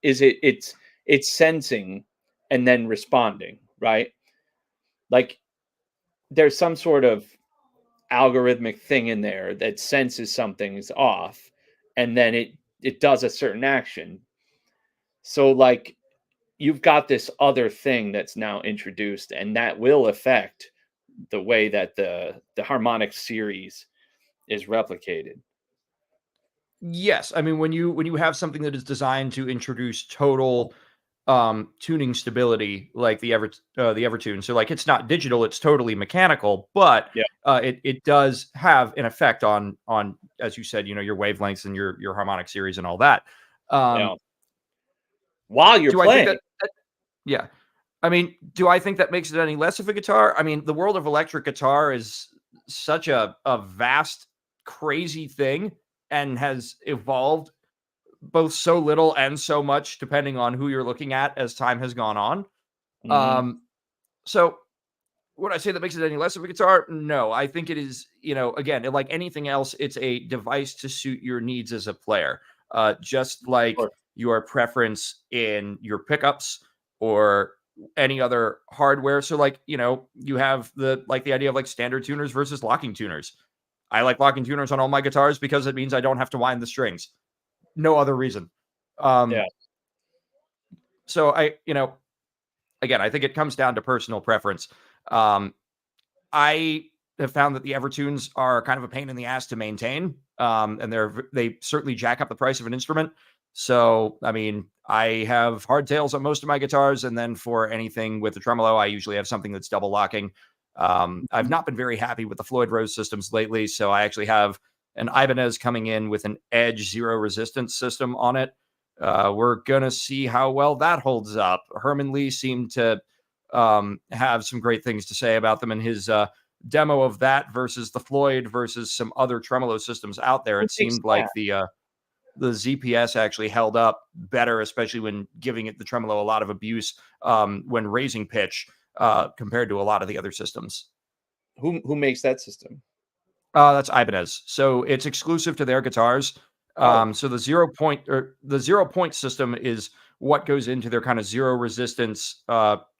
is it's sensing and then responding, right? Like there's some sort of algorithmic thing in there that senses something's off, and then it does a certain action. So like you've got this other thing that's now introduced, and that will affect the way that the harmonic series is replicated.
Yes, I mean when you have something that is designed to introduce total tuning stability like the Evertune. So like it's not digital, it's totally mechanical, but
Yeah.
it does have an effect on as you said, your wavelengths and your harmonic series and all that.
Yeah. While you're
Do I think
playing.
yeah. I mean, do I think that makes it any less of a guitar? I mean, the world of electric guitar is such a vast, crazy thing and has evolved both so little and so much depending on who you're looking at as time has gone on.
Mhm.
So would I say that makes it any less of a guitar? No, I think it is, again, like anything else, it's a device to suit your needs as a player. Just like
Sure.
your preference in your pickups or any other hardware. So like, you have the idea of like standard tuners versus locking tuners. I like locking tuners on all my guitars because it means I don't have to wind the strings. No other reason.
Yeah.
So again, I think it comes down to personal preference. I have found that the Evertunes are kind of a pain in the ass to maintain, and they certainly jack up the price of an instrument. So, I mean, I have hardtails on most of my guitars, and then for anything with the tremolo, I usually have something that's double locking. I've not been very happy with the Floyd Rose systems lately, so I actually have an Ibanez coming in with an Edge zero resistance system on it. We're gonna see how well that holds up. Herman Lee seemed to have some great things to say about them in his demo of that versus the Floyd versus some other tremolo systems out there. It seemed like the ZPS actually held up better, especially when giving it the tremolo a lot of abuse when raising pitch compared to a lot of the other systems.
Who makes that system?
That's Ibanez. So it's exclusive to their guitars. So the 0 point system is what goes into their kind of zero resistance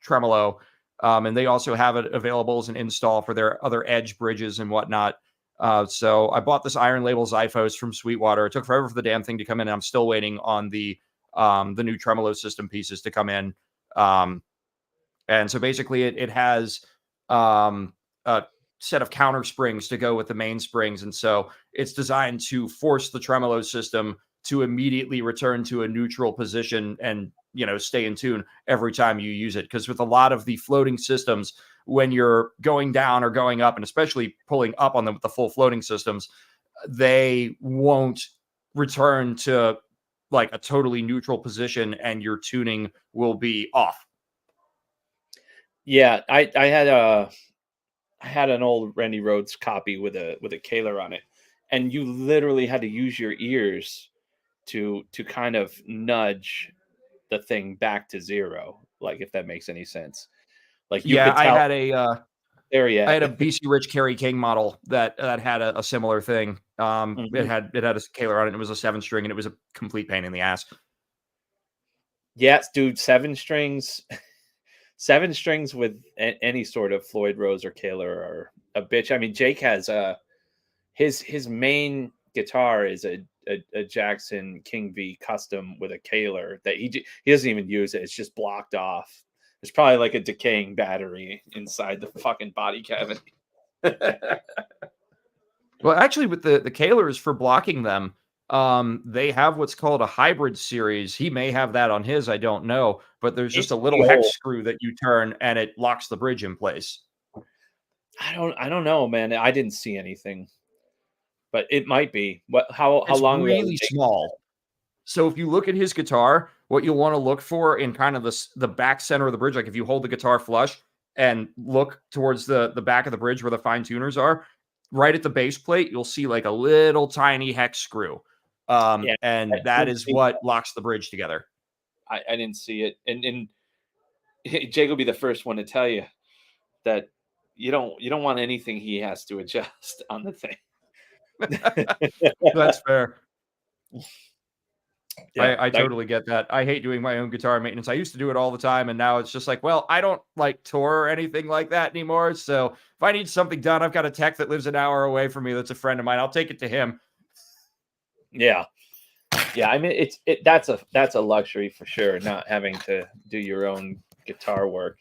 tremolo. And they also have it available as an install for their other Edge bridges and whatnot. So I bought this Iron Label Xiphos from Sweetwater. It took forever for the damn thing to come in. And I'm still waiting on the new tremolo system pieces to come in. And so basically it has a set of counter springs to go with the main springs. And so it's designed to force the tremolo system to immediately return to a neutral position and, stay in tune every time you use it. Because with a lot of the floating systems, when you're going down or going up, and especially pulling up on them with the full floating systems, they won't return to like a totally neutral position and your tuning will be off.
Yeah, I had an old Randy Rhoads copy with a Kaler on it, and you literally had to use your ears to kind of nudge the thing back to zero, like if that makes any sense. Like you could tell.
I had a BC Rich Kerry King model that had a similar thing. It had a Kaler on it. And it was a 7-string, and it was a complete pain in the ass.
Yes, dude, 7 strings. 7 strings with any sort of Floyd Rose or Kaler are a bitch. I mean, Jake has his main guitar is a Jackson King V custom with a Kaler that he doesn't even use it. It's just blocked off. There's probably like a decaying battery inside the fucking body cavity.
Well, actually, with the Kalers for blocking them, they have what's called a hybrid series. He may have that on his, I don't know, but there's just a little hex screw that you turn and it locks the bridge in place.
I don't know, man. I didn't see anything, but it might be. How
It's
long?
Really small. So if you look at his guitar, what you'll want to look for in kind of the back center of the bridge, like if you hold the guitar flush and look towards the back of the bridge where the fine tuners are, right at the base plate, you'll see like a little tiny hex screw. And that is what locks the bridge together.
I didn't see it. And Jake will be the first one to tell you that you don't want anything he has to adjust on the thing.
That's fair.
Yeah,
I totally get that. I hate doing my own guitar maintenance. I used to do it all the time, and now it's just like, well, I don't like tour or anything like that anymore. So if I need something done, I've got a tech that lives an hour away from me that's a friend of mine. I'll take it to him. Yeah.
I mean, that's a luxury for sure, not having to do your own guitar work.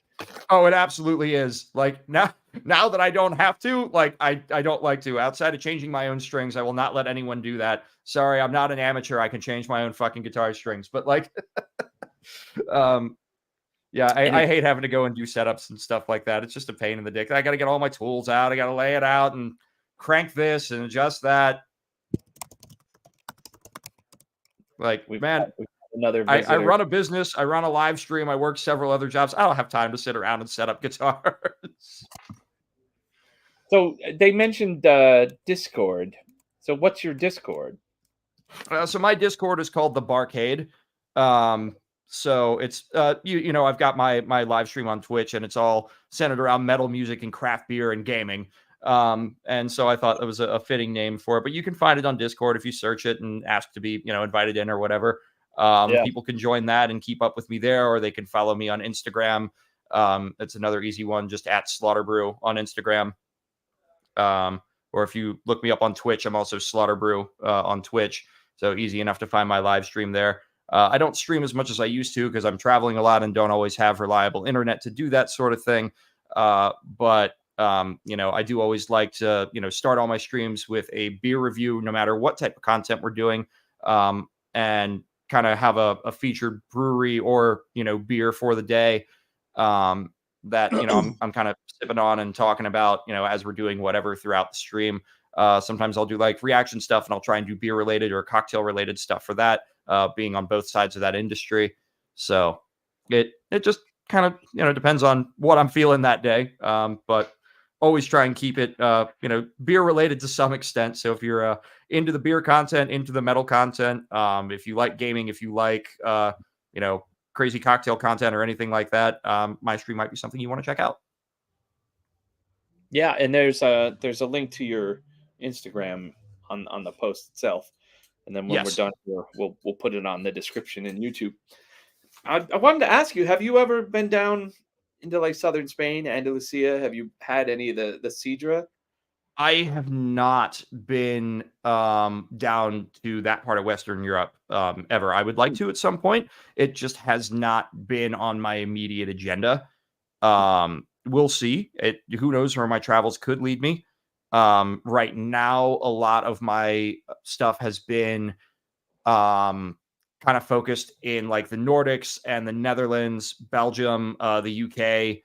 Oh, it absolutely is. Like now that I don't have to, like I don't like to. Outside of changing my own strings, I will not let anyone do that. Sorry, I'm not an amateur. I can change my own fucking guitar strings. But like I hate having to go and do setups and stuff like that. It's just a pain in the dick. I gotta get all my tools out, I gotta lay it out and crank this and adjust that. Like, man,
another
I run a business. I run a live stream. I work several other jobs. I don't have time to sit around and set up guitars.
So they mentioned Discord. So what's your Discord?
So my Discord is called the Barcade. So it's I've got my live stream on Twitch, and it's all centered around metal music and craft beer and gaming. And so I thought that was a fitting name for it, but you can find it on Discord if you search it and ask to be, invited in or whatever. People can join that and keep up with me there, or they can follow me on Instagram. It's another easy one, just at Slaughter Brew on Instagram. Or if you look me up on Twitch, I'm also Slaughter Brew on Twitch. So easy enough to find my live stream there. I don't stream as much as I used to because I'm traveling a lot and don't always have reliable internet to do that sort of thing. But I do always like to, start all my streams with a beer review, no matter what type of content we're doing, and kind kind of have a featured brewery or, beer for the day that, I'm kind of sipping on and talking about, as we're doing whatever throughout the stream. Sometimes I'll do like reaction stuff and I'll try and do beer related or cocktail related stuff for that, being on both sides of that industry. So it just kind of, depends on what I'm feeling that day. But always try and keep it, beer related to some extent. So if you're into the beer content, into the metal content, if you like gaming, if you like, crazy cocktail content or anything like that, my stream might be something you want to check out.
Yeah, and there's a link to your Instagram on the post itself, and then when we're done here, we'll put it on the description in YouTube. I wanted to ask you: have you ever been down into like southern Spain, Andalusia? Have you had any of the sidra?
I have not been down to that part of Western Europe ever. I would like to at some point. It just has not been on my immediate agenda. We'll see. Who knows where my travels could lead me. Right now, a lot of my stuff has been kind of focused in like the Nordics and the Netherlands, Belgium, the UK,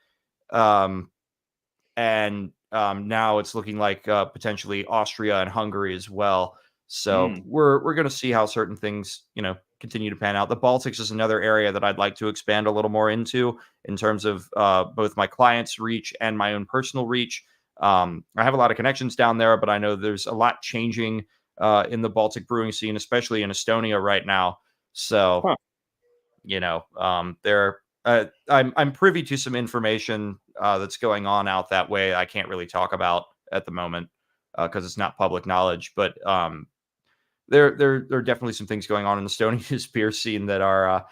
and now it's looking like potentially Austria and Hungary as well. So we're going to see how certain things, continue to pan out. The Baltics is another area that I'd like to expand a little more into in terms of both my clients' reach and my own personal reach. I have a lot of connections down there, but I know there's a lot changing in the Baltic brewing scene, especially in Estonia right now. So, I'm privy to some information that's going on out that way. I can't really talk about at the moment because it's not public knowledge. But there are definitely some things going on in the Estonia's beer scene that are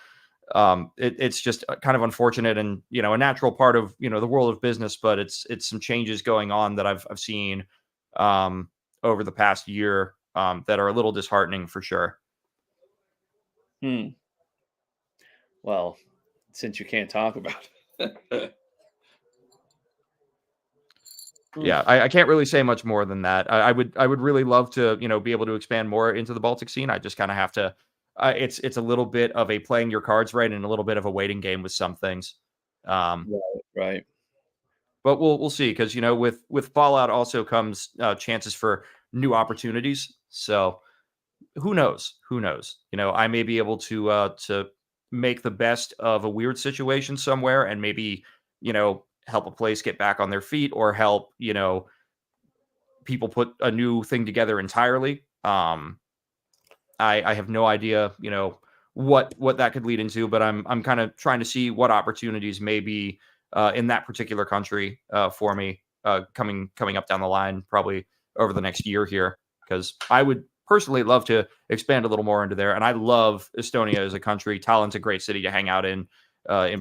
it's just kind of unfortunate and a natural part of the world of business. But it's some changes going on that I've seen over the past year that are a little disheartening for sure.
Well, since you can't talk about it.
Yeah, I can't really say much more than that. I would really love to, be able to expand more into the Baltic scene. I just kind of have to. It's a little bit of a playing your cards right and a little bit of a waiting game with some things.
Right.
But we'll see because with Fallout also comes chances for new opportunities. So who knows? Who knows? I may be able to make the best of a weird situation somewhere and maybe help a place get back on their feet or help people put a new thing together entirely. I have no idea what that could lead into, but I'm kind of trying to see what opportunities may be in that particular country for me coming up down the line, probably over the next year here, because I would personally love to expand a little more into there. And I love Estonia as a country. Tallinn's a great city to hang out in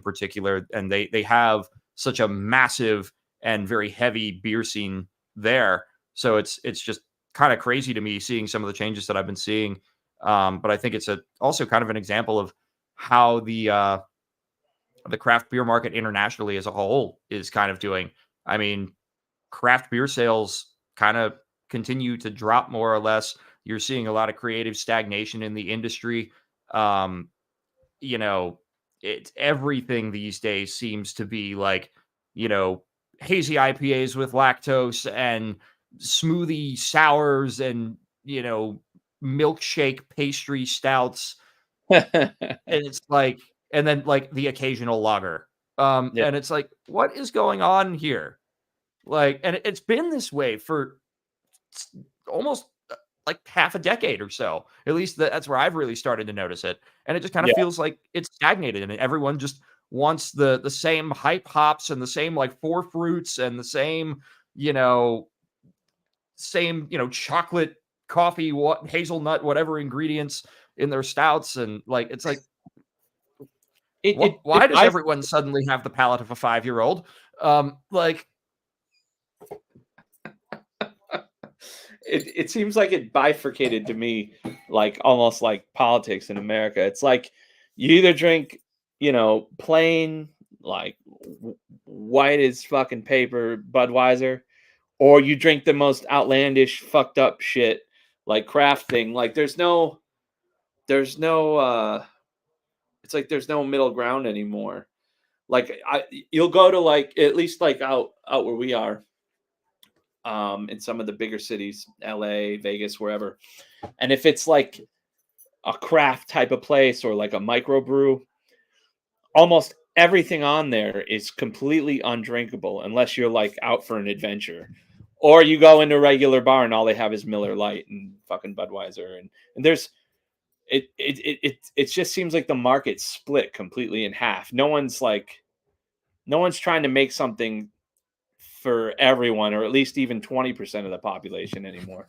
particular. And they have such a massive and very heavy beer scene there. So it's just kind of crazy to me seeing some of the changes that I've been seeing. But I think it's also kind of an example of how the craft beer market internationally as a whole is kind of doing. I mean, craft beer sales kind of continue to drop more or less. You're seeing a lot of creative stagnation in the industry. It's everything these days seems to be like, hazy IPAs with lactose and smoothie sours and, milkshake pastry stouts. And it's like, and then like the occasional lager. And it's like, what is going on here? Like, and it's been this way for almost like half a decade or so. At least that's where I've really started to notice it. And it just kind of feels like it's stagnated and everyone just wants the same hype hops and the same like 4 fruits and the same, chocolate, coffee, hazelnut, whatever ingredients in their stouts. And like, it's like, why does everyone suddenly have the palate of a 5-year-old?
It seems like it bifurcated to me, like almost like politics in America. It's like you either drink, plain like white as fucking paper Budweiser, or you drink the most outlandish, fucked up shit like craft thing. Like there's no it's like there's no middle ground anymore. Like you'll go to like at least like out where we are, in some of the bigger cities, LA, Vegas, wherever. And if it's like a craft type of place or like a microbrew, almost everything on there is completely undrinkable unless you're like out for an adventure. Or you go into a regular bar and all they have is Miller Lite and fucking Budweiser. And there's it just seems like the market's split completely in half. No one's trying to make something for everyone, or at least even 20% of the population anymore.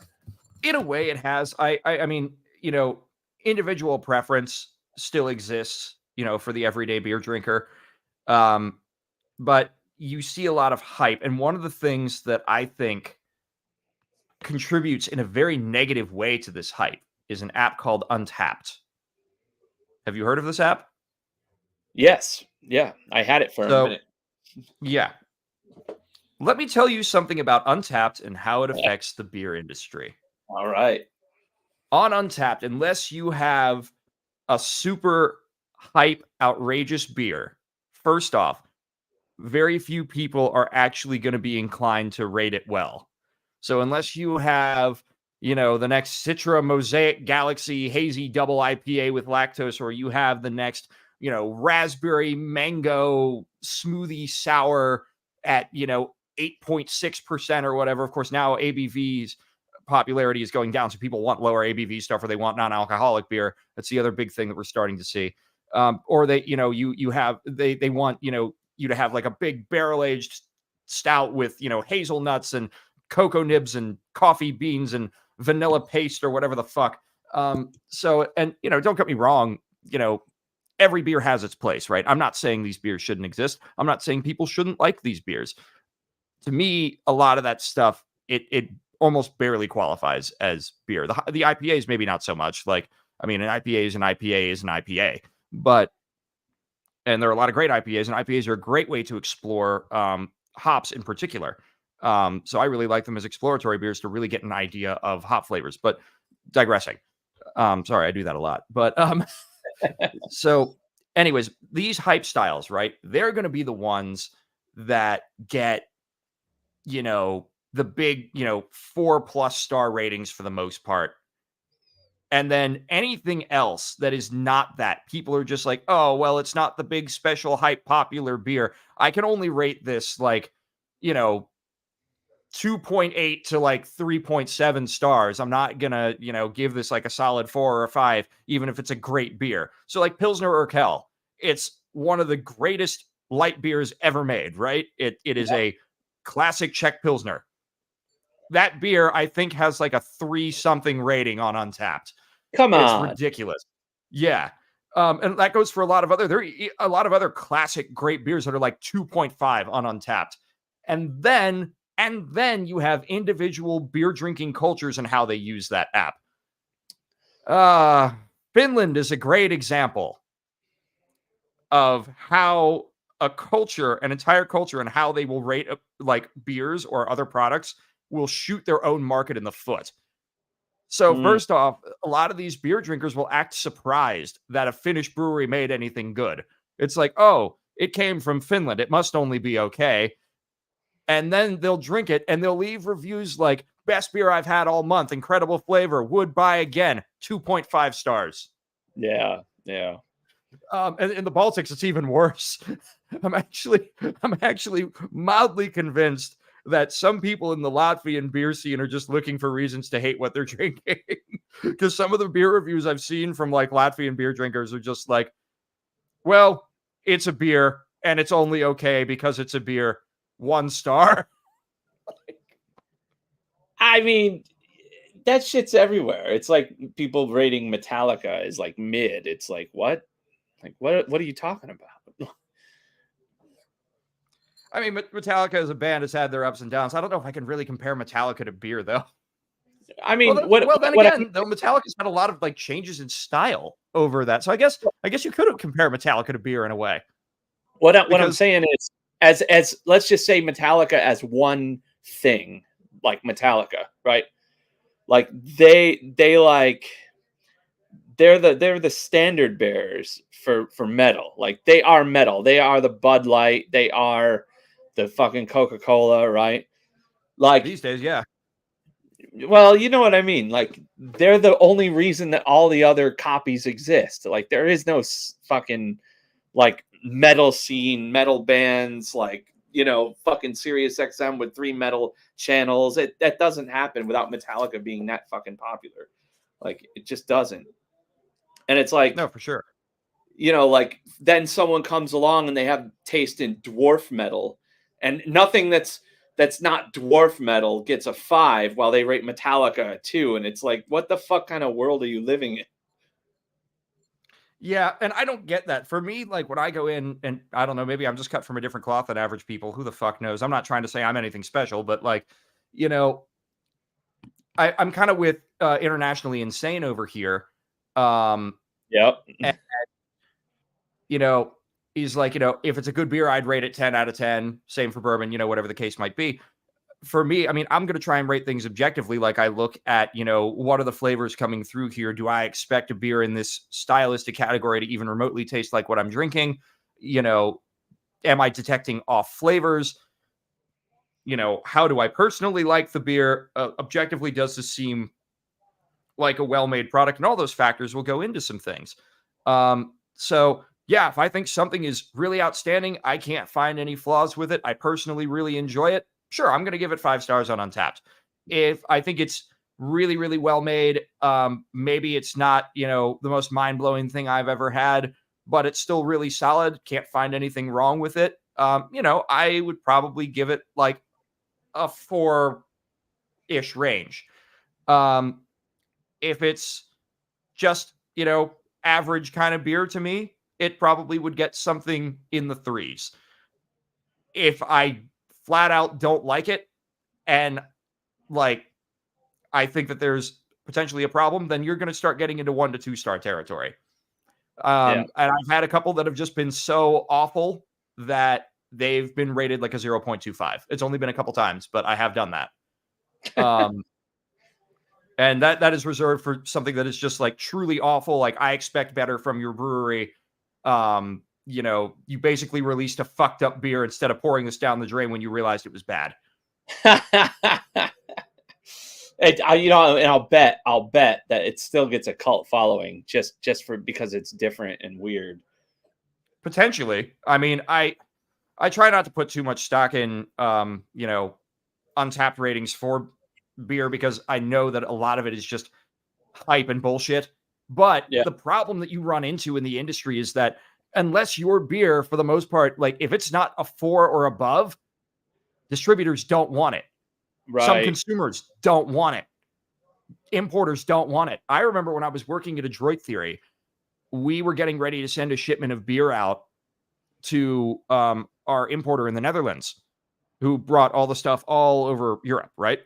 In a way, it has. I mean, you know, individual preference still exists, you know, for the everyday beer drinker. But you see a lot of hype. And one of the things that I think contributes in a very negative way to this hype is an app called Untapped. Have you heard of this app?
Yes. Yeah. I had it for a minute.
Yeah. Let me tell you something about Untapped and how it affects the beer industry.
All right.
On Untapped, unless you have a super hype, outrageous beer, first off, very few people are actually going to be inclined to rate it well. So unless you have, you know, the next Citra Mosaic Galaxy Hazy Double IPA with lactose, or you have the next, you know, raspberry mango smoothie sour at, you know, 8.6% or whatever. Of course, now ABV's popularity is going down, so people want lower ABV stuff, or they want non-alcoholic beer. That's the other big thing that we're starting to see. Or they, you know, they want, you know, you to have like a big barrel-aged stout with, you know, hazelnuts and cocoa nibs and coffee beans and vanilla paste or whatever the fuck. So, and, you know, don't get me wrong, you know, every beer has its place, right? I'm not saying these beers shouldn't exist. I'm not saying people shouldn't like these beers. To me, a lot of that stuff, it almost barely qualifies as beer. The IPAs, maybe not so much. Like, I mean, an IPA is an IPA is an IPA, but, and there are a lot of great IPAs, and IPAs are a great way to explore hops in particular. So I really like them as exploratory beers to really get an idea of hop flavors. But digressing. Sorry, I do that a lot. But so anyways, these hype styles, right? They're going to be the ones that get, you know, the big, you know, 4+ star ratings for the most part. And then anything else that is not that, people are just like, oh, well, it's not the big special hype popular beer. I can only rate this like, you know, 2.8 to like 3.7 stars. I'm not gonna, you know, give this like a solid 4 or 5, even if it's a great beer. So like Pilsner Urquell, it's one of the greatest light beers ever made, right? It is a classic Czech Pilsner. That beer, I think, has like a 3-something rating on Untapped.
Come on.
It's ridiculous. Yeah. And that goes for a lot of other classic great beers that are like 2.5 on Untapped. And then you have individual beer drinking cultures and how they use that app. Finland is a great example of how a culture, an entire culture, and how they will rate like beers or other products will shoot their own market in the foot. So first off, a lot of these beer drinkers will act surprised that a Finnish brewery made anything good. It's like, oh, it came from Finland. It must only be okay. And then they'll drink it and they'll leave reviews like, best beer I've had all month, incredible flavor, would buy again, 2.5 stars.
Yeah, yeah.
And in the Baltics, it's even worse. I'm actually mildly convinced that some people in the Latvian beer scene are just looking for reasons to hate what they're drinking. Because some of the beer reviews I've seen from like Latvian beer drinkers are just like, well, it's a beer and it's only okay because it's a beer. 1 star.
I mean, that shit's everywhere. It's like people rating Metallica is like mid. It's like, what? Like, what are you talking about?
I mean, Metallica as a band has had their ups and downs. I don't know if I can really compare Metallica to beer, though.
I mean,
though Metallica's had a lot of like changes in style over that. So I guess you could compare Metallica to beer in a way.
What I'm saying is, as let's just say Metallica as one thing, like Metallica, right? Like they they're the standard bearers for metal. Like, they are metal. They are the Bud Light. They are the fucking Coca-Cola, right? Like,
These days, yeah.
well, you know what I mean. Like, they're the only reason that all the other copies exist. Like, there is no fucking like metal scene, metal bands, like, you know, fucking Sirius XM with 3 metal channels. That doesn't happen without Metallica being that fucking popular. Like, it just doesn't. And it's like,
No, for sure.
you know, like, then someone comes along and they have taste in dwarf metal, and nothing that's not dwarf metal gets a 5 while they rate Metallica a 2. And it's like, what the fuck kind of world are you living in?
Yeah, and I don't get that. For me, like, when I go in, and I don't know, maybe I'm just cut from a different cloth than average people. Who the fuck knows? I'm not trying to say I'm anything special, but, like, you know, I'm kind of with Internationally Insane over here.
Yep.
And, you know, he's like, you know, if it's a good beer, I'd rate it 10 out of 10. Same for bourbon, you know, whatever the case might be. For me, I mean, I'm going to try and rate things objectively. Like, I look at, you know, what are the flavors coming through here? Do I expect a beer in this stylistic category to even remotely taste like what I'm drinking? You know, am I detecting off flavors? You know, how do I personally like the beer? Objectively, does this seem like a well-made product? And all those factors will go into some things. So yeah, if I think something is really outstanding, I can't find any flaws with it, I personally really enjoy it, sure, I'm going to give it 5 stars on Untapped. If I think it's really, really well made, maybe it's not, you know, the most mind-blowing thing I've ever had, but it's still really solid, can't find anything wrong with it, you know, I would probably give it like a 4-ish range. If it's just, you know, average kind of beer to me, it probably would get something in the 3s. If I flat out don't like it, and, like, I think that there's potentially a problem, then you're going to start getting into 1 to 2 star territory. And I've had a couple that have just been so awful that they've been rated like a 0.25. It's only been a couple times, but I have done that. And that is reserved for something that is just like truly awful. Like, I expect better from your brewery. You know, you basically released a fucked up beer instead of pouring this down the drain when you realized it was bad.
You know, and I'll bet that it still gets a cult following just because it's different and weird.
Potentially. I mean, I try not to put too much stock in, you know, Untapped ratings for beer, because I know that a lot of it is just hype and bullshit. But the problem that you run into in the industry is that unless your beer, for the most part, like, if it's not a 4 or above, distributors don't want it.
Right.
Some consumers don't want it. Importers don't want it. I remember when I was working at Adroit Theory, we were getting ready to send a shipment of beer out to our importer in the Netherlands, who brought all the stuff all over Europe, right?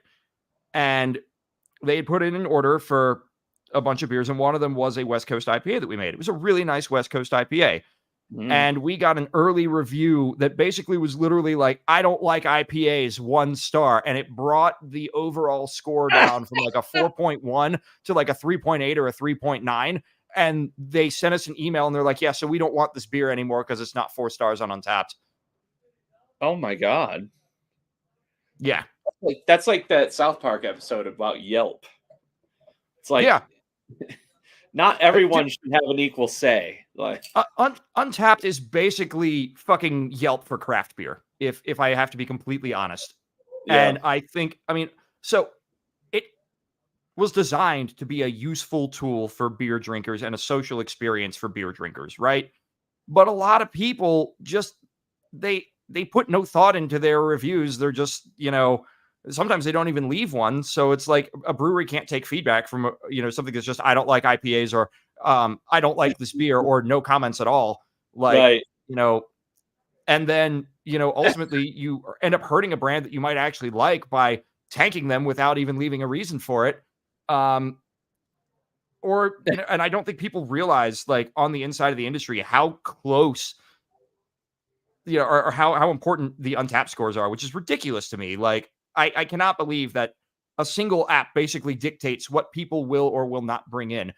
And they had put in an order for a bunch of beers, and one of them was a West Coast IPA that we made. It was a really nice West Coast IPA. And we got an early review that basically was literally like, I don't like IPAs, 1 star. And it brought the overall score down from like a 4.1 to like a 3.8 or a 3.9. And they sent us an email and they're like, yeah, so we don't want this beer anymore because it's not 4 stars on Untapped.
Oh my God.
Yeah.
That's like that South Park episode about Yelp. It's like,
yeah,
not everyone should have an equal say. Like,
Untapped is basically fucking Yelp for craft beer, if I have to be completely honest.
Yeah.
And I think, I mean, so it was designed to be a useful tool for beer drinkers and a social experience for beer drinkers, right? But a lot of people just, they put no thought into their reviews. They're just, you know, sometimes they don't even leave one. So it's like a brewery can't take feedback from, you know, something that's just, I don't like IPAs, or I don't like this beer, or no comments at all. Like,
right.
You know, and then, you know, ultimately you end up hurting a brand that you might actually like by tanking them without even leaving a reason for it. Or, you know, and I don't think people realize, like, on the inside of the industry, how close, you know, or how important the Untapped scores are, which is ridiculous to me. Like, I cannot believe that a single app basically dictates what people will or will not bring in.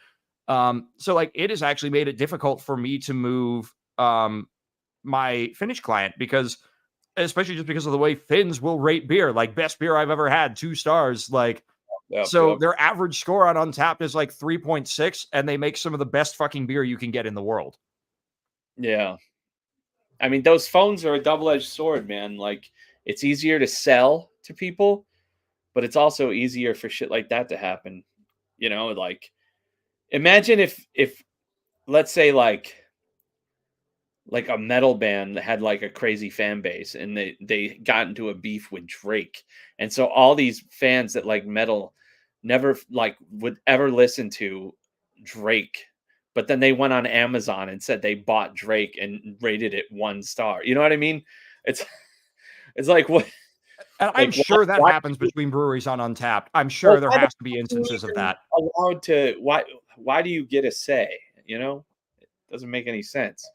So like it has actually made it difficult for me to move my Finnish client because especially just because of the way Finns will rate beer, like best beer I've ever had, 2 stars. Like, so their average score on Untappd is like 3.6, and they make some of the best fucking beer you can get in the world.
Yeah. I mean, those phones are a double-edged sword, man. Like, it's easier to sell to people, but it's also easier for shit like that to happen. You know, like, imagine if let's say like a metal band that had like a crazy fan base and they got into a beef with Drake. And so all these fans that like metal never like would ever listen to Drake, but then they went on Amazon and said they bought Drake and rated it 1 star. You know what I mean? It's like what.
And I'm
Like,
sure that
why
happens between breweries on Untappd. I'm sure there has to be instances of that.
allowed to why do you get a say? You know, it doesn't make any sense.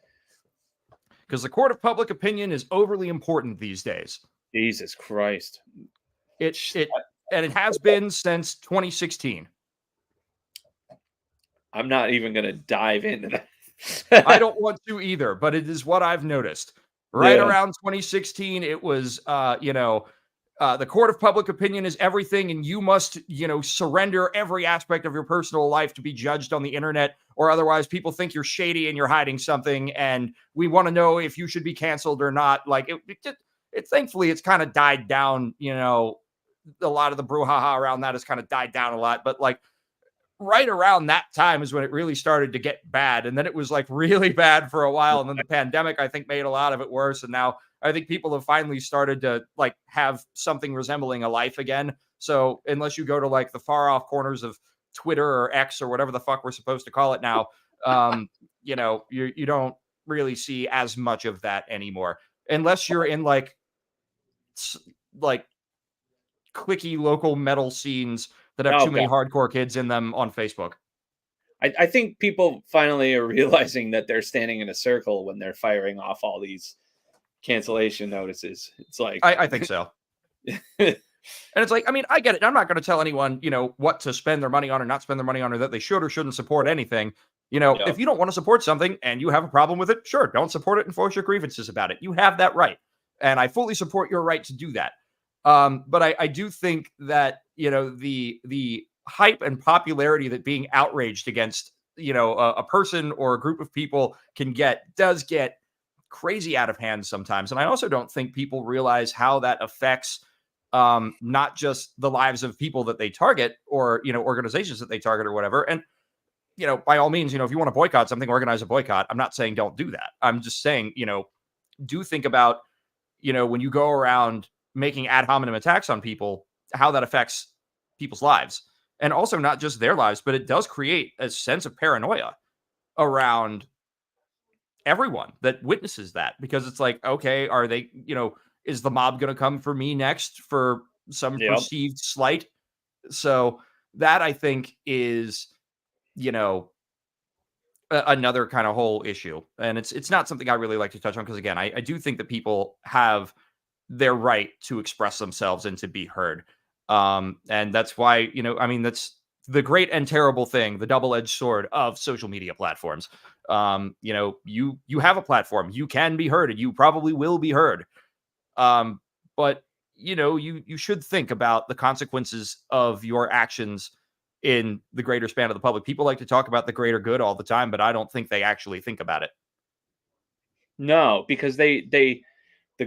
Because the court of public opinion is overly important these days.
Jesus Christ.
And it has been since 2016.
I'm not even going to dive into that.
I don't want to either, but it is what I've noticed. Right around 2016, it was, the court of public opinion is everything, and you must, surrender every aspect of your personal life to be judged on the internet, or otherwise people think you're shady and you're hiding something, and we want to know if you should be canceled or not. Like, it thankfully, it's kind of died down, a lot of the brouhaha around that has kind of died down a lot, but like, right around that time is when it really started to get bad. And then it was like really bad for a while. And then the pandemic, I think, made a lot of it worse. And now I think people have finally started to like have something resembling a life again. So unless you go to like the far off corners of Twitter or X or whatever the fuck we're supposed to call it now, you don't really see as much of that anymore, unless you're in like cliquey local metal scenes that have too many hardcore kids in them on Facebook.
I think people finally are realizing that they're standing in a circle when they're firing off all these cancellation notices. It's like,
I think so. And it's like, I mean, I get it. I'm not going to tell anyone, what to spend their money on or not spend their money on, or that they should or shouldn't support anything. If you don't want to support something and you have a problem with it, sure, don't support it and voice your grievances about it. You have that right. And I fully support your right to do that. But I do think that, the hype and popularity that being outraged against, a person or a group of people does get crazy out of hand sometimes. And I also don't think people realize how that affects not just the lives of people that they target or, organizations that they target or whatever. And, by all means, if you want to boycott something, organize a boycott. I'm not saying don't do that. I'm just saying, do think about, when you go around making ad hominem attacks on people, how that affects people's lives. And also not just their lives, but it does create a sense of paranoia around everyone that witnesses that, because it's like, okay, are they, is the mob going to come for me next for some perceived slight? So that, I think, is, another kind of whole issue. And it's not something I really like to touch on, because again, I do think that people have their right to express themselves and to be heard. And that's why, that's the great and terrible thing, the double-edged sword of social media platforms. You have a platform, you can be heard, and you probably will be heard. But you should think about the consequences of your actions in the greater span of the public. People like to talk about the greater good all the time, but I don't think they actually think about it.
No, because the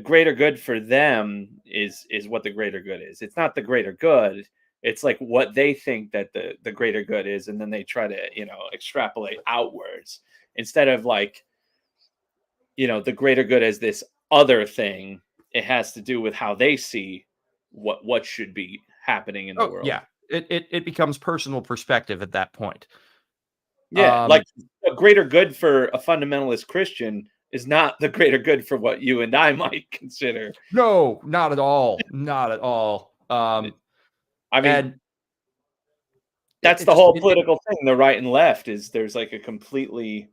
greater good for them is what the greater good is. It's not the greater good. It's like what they think that the greater good is. And then they try to, extrapolate outwards instead of like, the greater good as this other thing. It has to do with how they see what should be happening in the world.
Yeah. It becomes personal perspective at that point.
Yeah. Like a greater good for a fundamentalist Christian is not the greater good for what you and I might consider.
No, not at all. Not at all.
I mean, that's the whole political thing. The right and left is there's like a completely,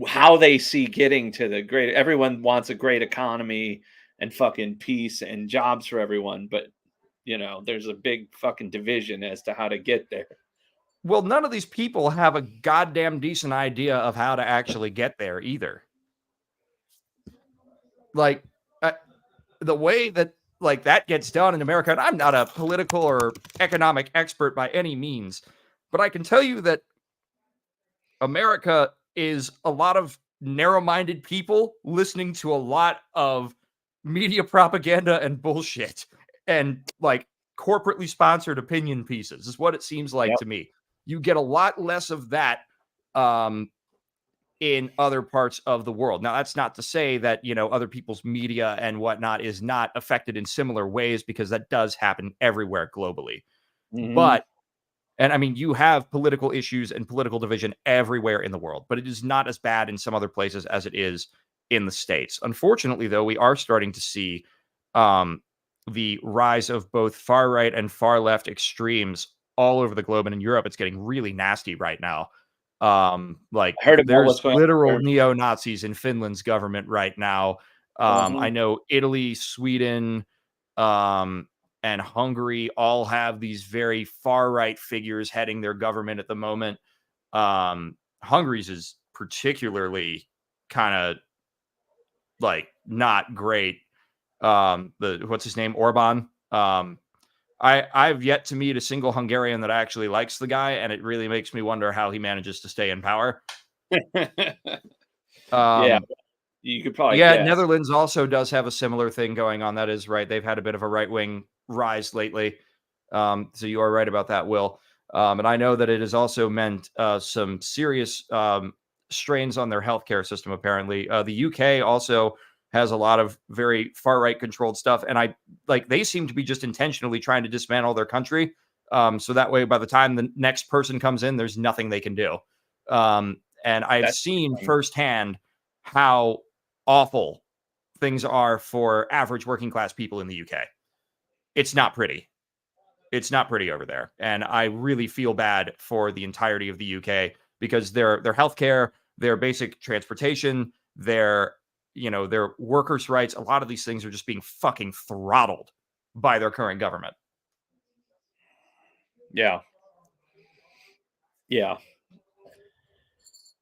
how they see getting to the great. Everyone wants a great economy and fucking peace and jobs for everyone, but there's a big fucking division as to how to get there.
Well, none of these people have a goddamn decent idea of how to actually get there either. Like, the way that like that gets done in America, and I'm not a political or economic expert by any means, but I can tell you that America is a lot of narrow-minded people listening to a lot of media propaganda and bullshit and like corporately sponsored opinion pieces is what it seems like to me. You get a lot less of that in other parts of the world. Now, that's not to say that, other people's media and whatnot is not affected in similar ways, because that does happen everywhere globally. But, and I mean, you have political issues and political division everywhere in the world, but it is not as bad in some other places as it is in the States. Unfortunately, though, we are starting to see the rise of both far right and far left extremes all over the globe. And in Europe, it's getting really nasty right now. Like,
I heard about
there's
what's going
literal
on.
neo-Nazis in Finland's government right now. I know Italy, Sweden, and Hungary all have these very far right figures heading their government at the moment. Hungary's is particularly kind of like not great. What's his name? Orban. I've yet to meet a single Hungarian that actually likes the guy, and it really makes me wonder how he manages to stay in power.
Yeah, you could probably
guess.
guess.
Netherlands also does have a similar thing going on. That is right. They've had a bit of a right-wing rise lately. So you are right about that, Will. And I know that it has also meant some serious strains on their healthcare system, apparently. The UK also has a lot of very far right controlled stuff. And they seem to be just intentionally trying to dismantle their country. So that way, by the time the next person comes in, there's nothing they can do. And I've seen firsthand how awful things are for average working class people in the UK. It's not pretty. It's not pretty over there. And I really feel bad for the entirety of the UK, because their healthcare, their basic transportation, their workers' rights, a lot of these things are just being fucking throttled by their current government.
Yeah.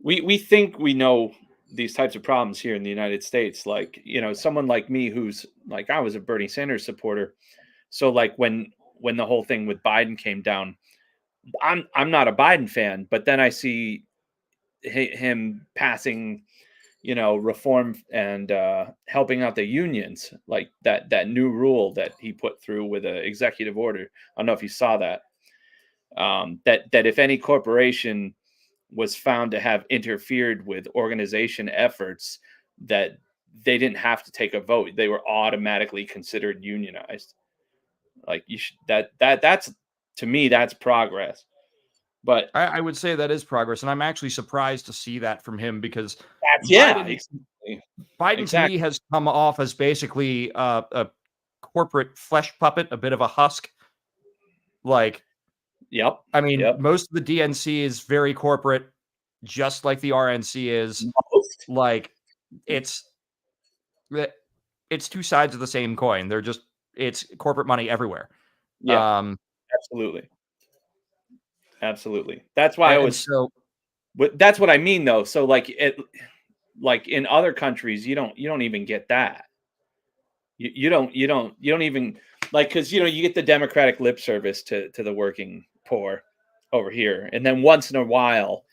We think we know these types of problems here in the United States. Like, someone like me who's like, I was a Bernie Sanders supporter. So like when the whole thing with Biden came down, I'm not a Biden fan, but then I see him passing, reform and helping out the unions, like that new rule that he put through with an executive order. I don't know if you saw that. That if any corporation was found to have interfered with organization efforts, that they didn't have to take a vote; they were automatically considered unionized. Like, you should, that's to me, that's progress. But
I would say that is progress, and I'm actually surprised to see that from him, because
Biden
to me has come off as basically a corporate flesh puppet, a bit of a husk. Like, I mean, most of the DNC is very corporate, just like the RNC is. Like, it's two sides of the same coin. It's corporate money everywhere.
Yeah, absolutely. That's why that's what I mean, though. So like in other countries, you don't even get that. You don't even, like, because you get the Democratic lip service to the working poor over here, and then once in a while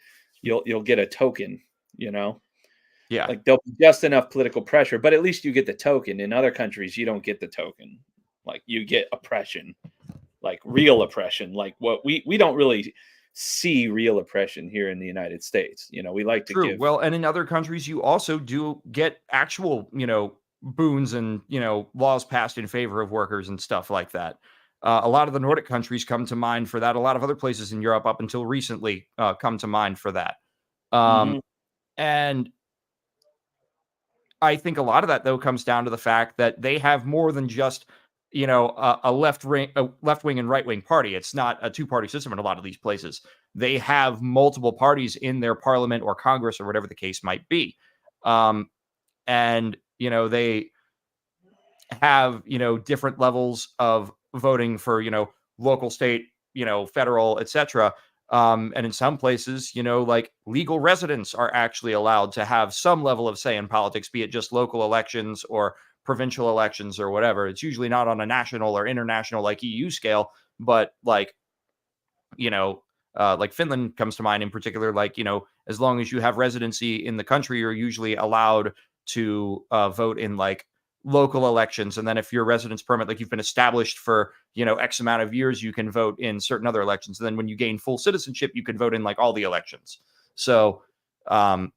you'll get a token. Like, there'll be just enough political pressure, but at least you get the token. In other countries, you don't get the token. Like, you get oppression, like real oppression. Like, what we don't really see real oppression here in the United States. We like to give.
Well, and in other countries, you also do get actual, boons and, laws passed in favor of workers and stuff like that. A lot of the Nordic countries come to mind for that. A lot of other places in Europe up until recently come to mind for that. And I think a lot of that, though, comes down to the fact that they have more than just, a left wing and right wing party. It's not a two-party system in a lot of these places. They have multiple parties in their parliament or Congress or whatever the case might be. And, they have, different levels of voting for, local, state, federal, etc. And in some places, like legal residents are actually allowed to have some level of say in politics, be it just local elections or provincial elections or whatever. It's usually not on a national or international like EU scale, but like Finland comes to mind in particular. Like, as long as you have residency in the country, you're usually allowed to vote in like local elections. And then if your residence permit, like you've been established for, X amount of years, you can vote in certain other elections. And then when you gain full citizenship, you can vote in like all the elections. So,
Sure.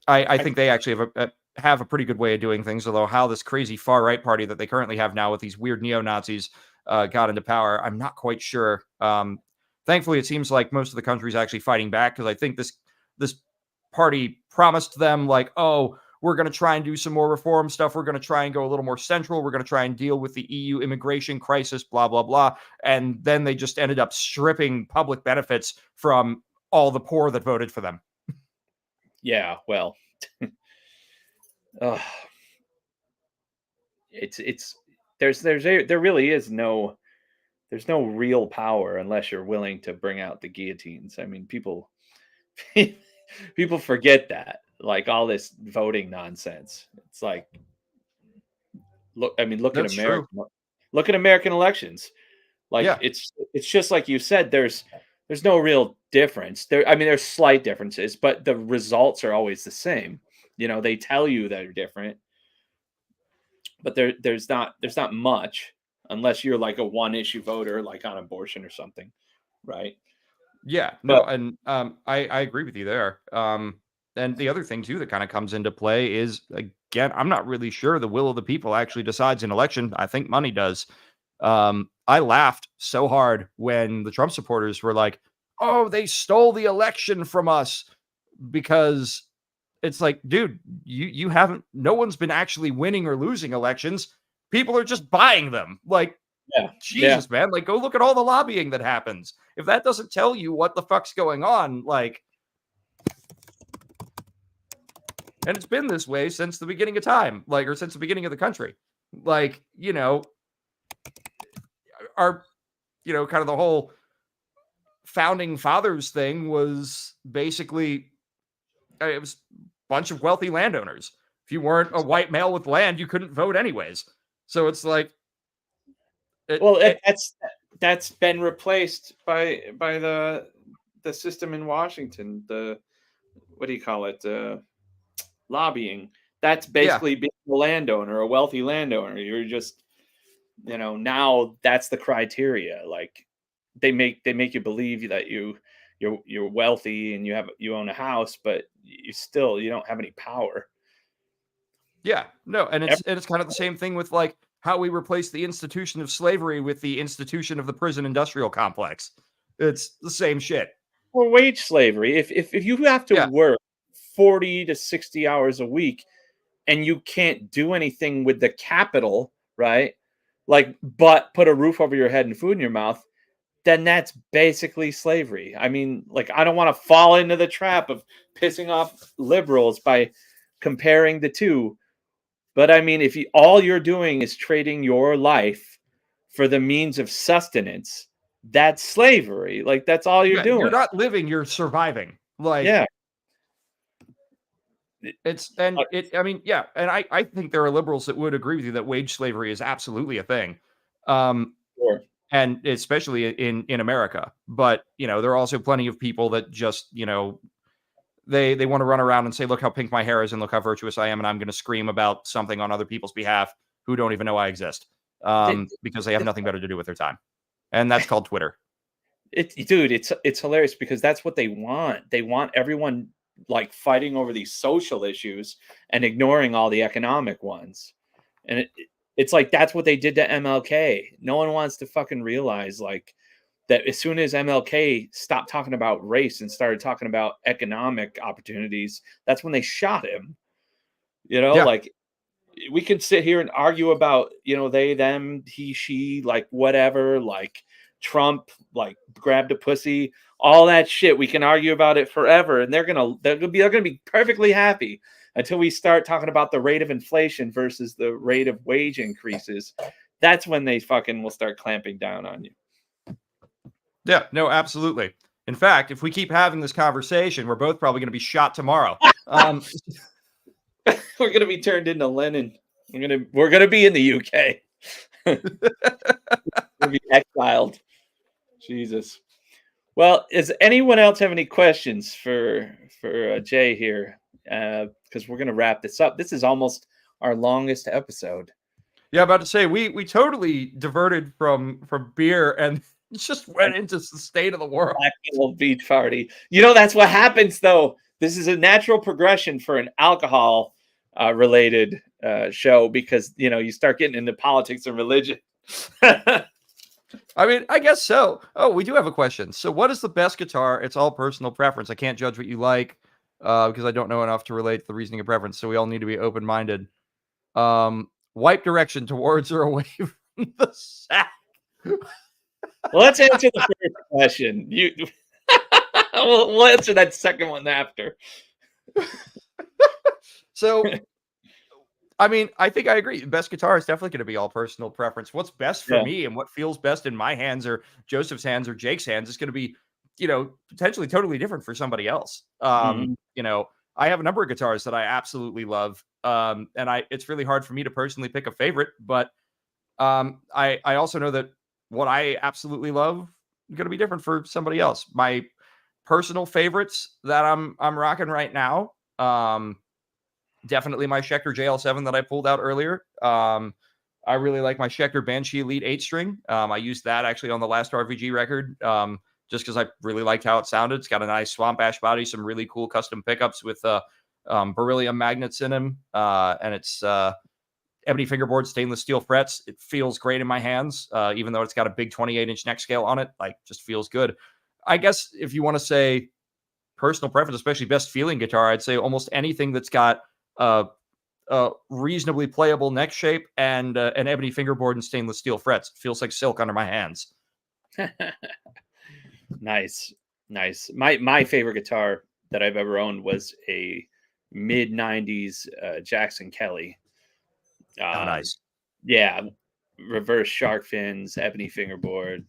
I think they actually have a pretty good way of doing things, although how this crazy far right party that they currently have now with these weird neo-Nazis got into power, I'm not quite sure. Thankfully, it seems like most of the country's actually fighting back, because I think this party promised them like, oh, we're going to try and do some more reform stuff. We're going to try and go a little more central. We're going to try and deal with the EU immigration crisis, blah, blah, blah. And then they just ended up stripping public benefits from all the poor that voted for them.
Yeah, well, there really is there's no real power unless you're willing to bring out the guillotines. I mean, people forget that, like all this voting nonsense. It's like, look at America. Look at American elections. Like,
Yeah.
it's just like you said, there's no real difference. There's slight differences, but the results are always the same. They tell you they're different, but there's not much, unless you're like a one issue voter, like on abortion or something, right?
Yeah, no, and I agree with you there. And the other thing too that kind of comes into play is, again, I'm not really sure the will of the people actually decides an election. I think money does. I laughed so hard when the Trump supporters were like, "Oh, they stole the election from us," because it's like, dude, you haven't. No one's been actually winning or losing elections. People are just buying them. Like,
Yeah,
Jesus, man, like, go look at all the lobbying that happens. If that doesn't tell you what the fuck's going on, like, and it's been this way since the beginning of time, like, or since the beginning of the country, like, our, kind of the whole founding fathers thing was basically, it was a bunch of wealthy landowners. If you weren't a white male with land, you couldn't vote anyways. So it's like,
that's been replaced by the system in Washington. What do you call it? Lobbying. That's basically being a landowner, a wealthy landowner. You're just, now that's the criteria. Like, they make you believe that you're wealthy and you own a house, but you don't have any power.
Yeah, no, and it's kind of the same thing with like how we replace the institution of slavery with the institution of the prison industrial complex. It's the same shit.
Or wage slavery. If you have to work 40 to 60 hours a week and you can't do anything with the capital, right? Like, but put a roof over your head and food in your mouth, then that's basically slavery. I mean, like, I don't want to fall into the trap of pissing off liberals by comparing the two. But I mean, if all you're doing is trading your life for the means of sustenance, that's slavery. Like, that's all you're doing.
You're not living, you're surviving. Like,
yeah.
And I think there are liberals that would agree with you that wage slavery is absolutely a thing.
Sure.
And especially in America. But, there are also plenty of people that just, they want to run around and say, look how pink my hair is and look how virtuous I am, and I'm going to scream about something on other people's behalf who don't even know I exist, because they have nothing better to do with their time. And that's called Twitter.
It's hilarious, because that's what they want. They want everyone like fighting over these social issues and ignoring all the economic ones. And it's like, that's what they did to MLK. No one wants to fucking realize, like, that as soon as MLK stopped talking about race and started talking about economic opportunities, that's when they shot him. Like, we can sit here and argue about, they, them, he, she, like, whatever, like Trump, like, grabbed a pussy, all that shit. We can argue about it forever, and they're gonna be perfectly happy until we start talking about the rate of inflation versus the rate of wage increases. that's when they fucking will start clamping down on you.
Yeah, no, absolutely. In fact, if we keep having this conversation, we're both probably going to be shot tomorrow.
We're gonna be turned into Lenin. We're gonna be in the UK. We'll be exiled. Jesus. Well, does anyone else have any questions for Jay here? Because we're gonna wrap this up. This is almost our longest episode.
Yeah, about to say we totally diverted from beer and just went into the state of the world.
Black Hole Beach Party. You know, that's what happens, though. This is a natural progression for an alcohol related show, because you start getting into politics and religion.
I mean, I guess so. Oh, we do have a question. So, what is the best guitar? It's all personal preference. I can't judge what you like because I don't know enough to relate to the reasoning of preference. So, we all need to be open minded. Wipe direction towards or away from the sack.
Well, let's answer the first question. We'll answer that second one after.
So, I mean, I think I agree. The best guitar is definitely going to be all personal preference. What's best for me and what feels best in my hands or Joseph's hands or Jake's hands is going to be, potentially totally different for somebody else. I have a number of guitars that I absolutely love. And it's really hard for me to personally pick a favorite, but I also know that what I absolutely love is going to be different for somebody else. My personal favorites that I'm rocking right now, definitely my Schecter JL7 that I pulled out earlier. I really like my Schecter Banshee Elite 8-string. I used that actually on the last RVG record just because I really liked how it sounded. It's got a nice swamp ash body, some really cool custom pickups with beryllium magnets in them, and it's ebony fingerboard, stainless steel frets. It feels great in my hands, even though it's got a big 28-inch neck scale on it. Like, just feels good. I guess if you want to say personal preference, especially best feeling guitar, I'd say almost anything that's got a reasonably playable neck shape and an ebony fingerboard and stainless steel frets. It feels like silk under my hands.
Nice. My favorite guitar that I've ever owned was a mid 90s Jackson Kelly.
Nice.
Yeah, reverse shark fins, ebony fingerboard,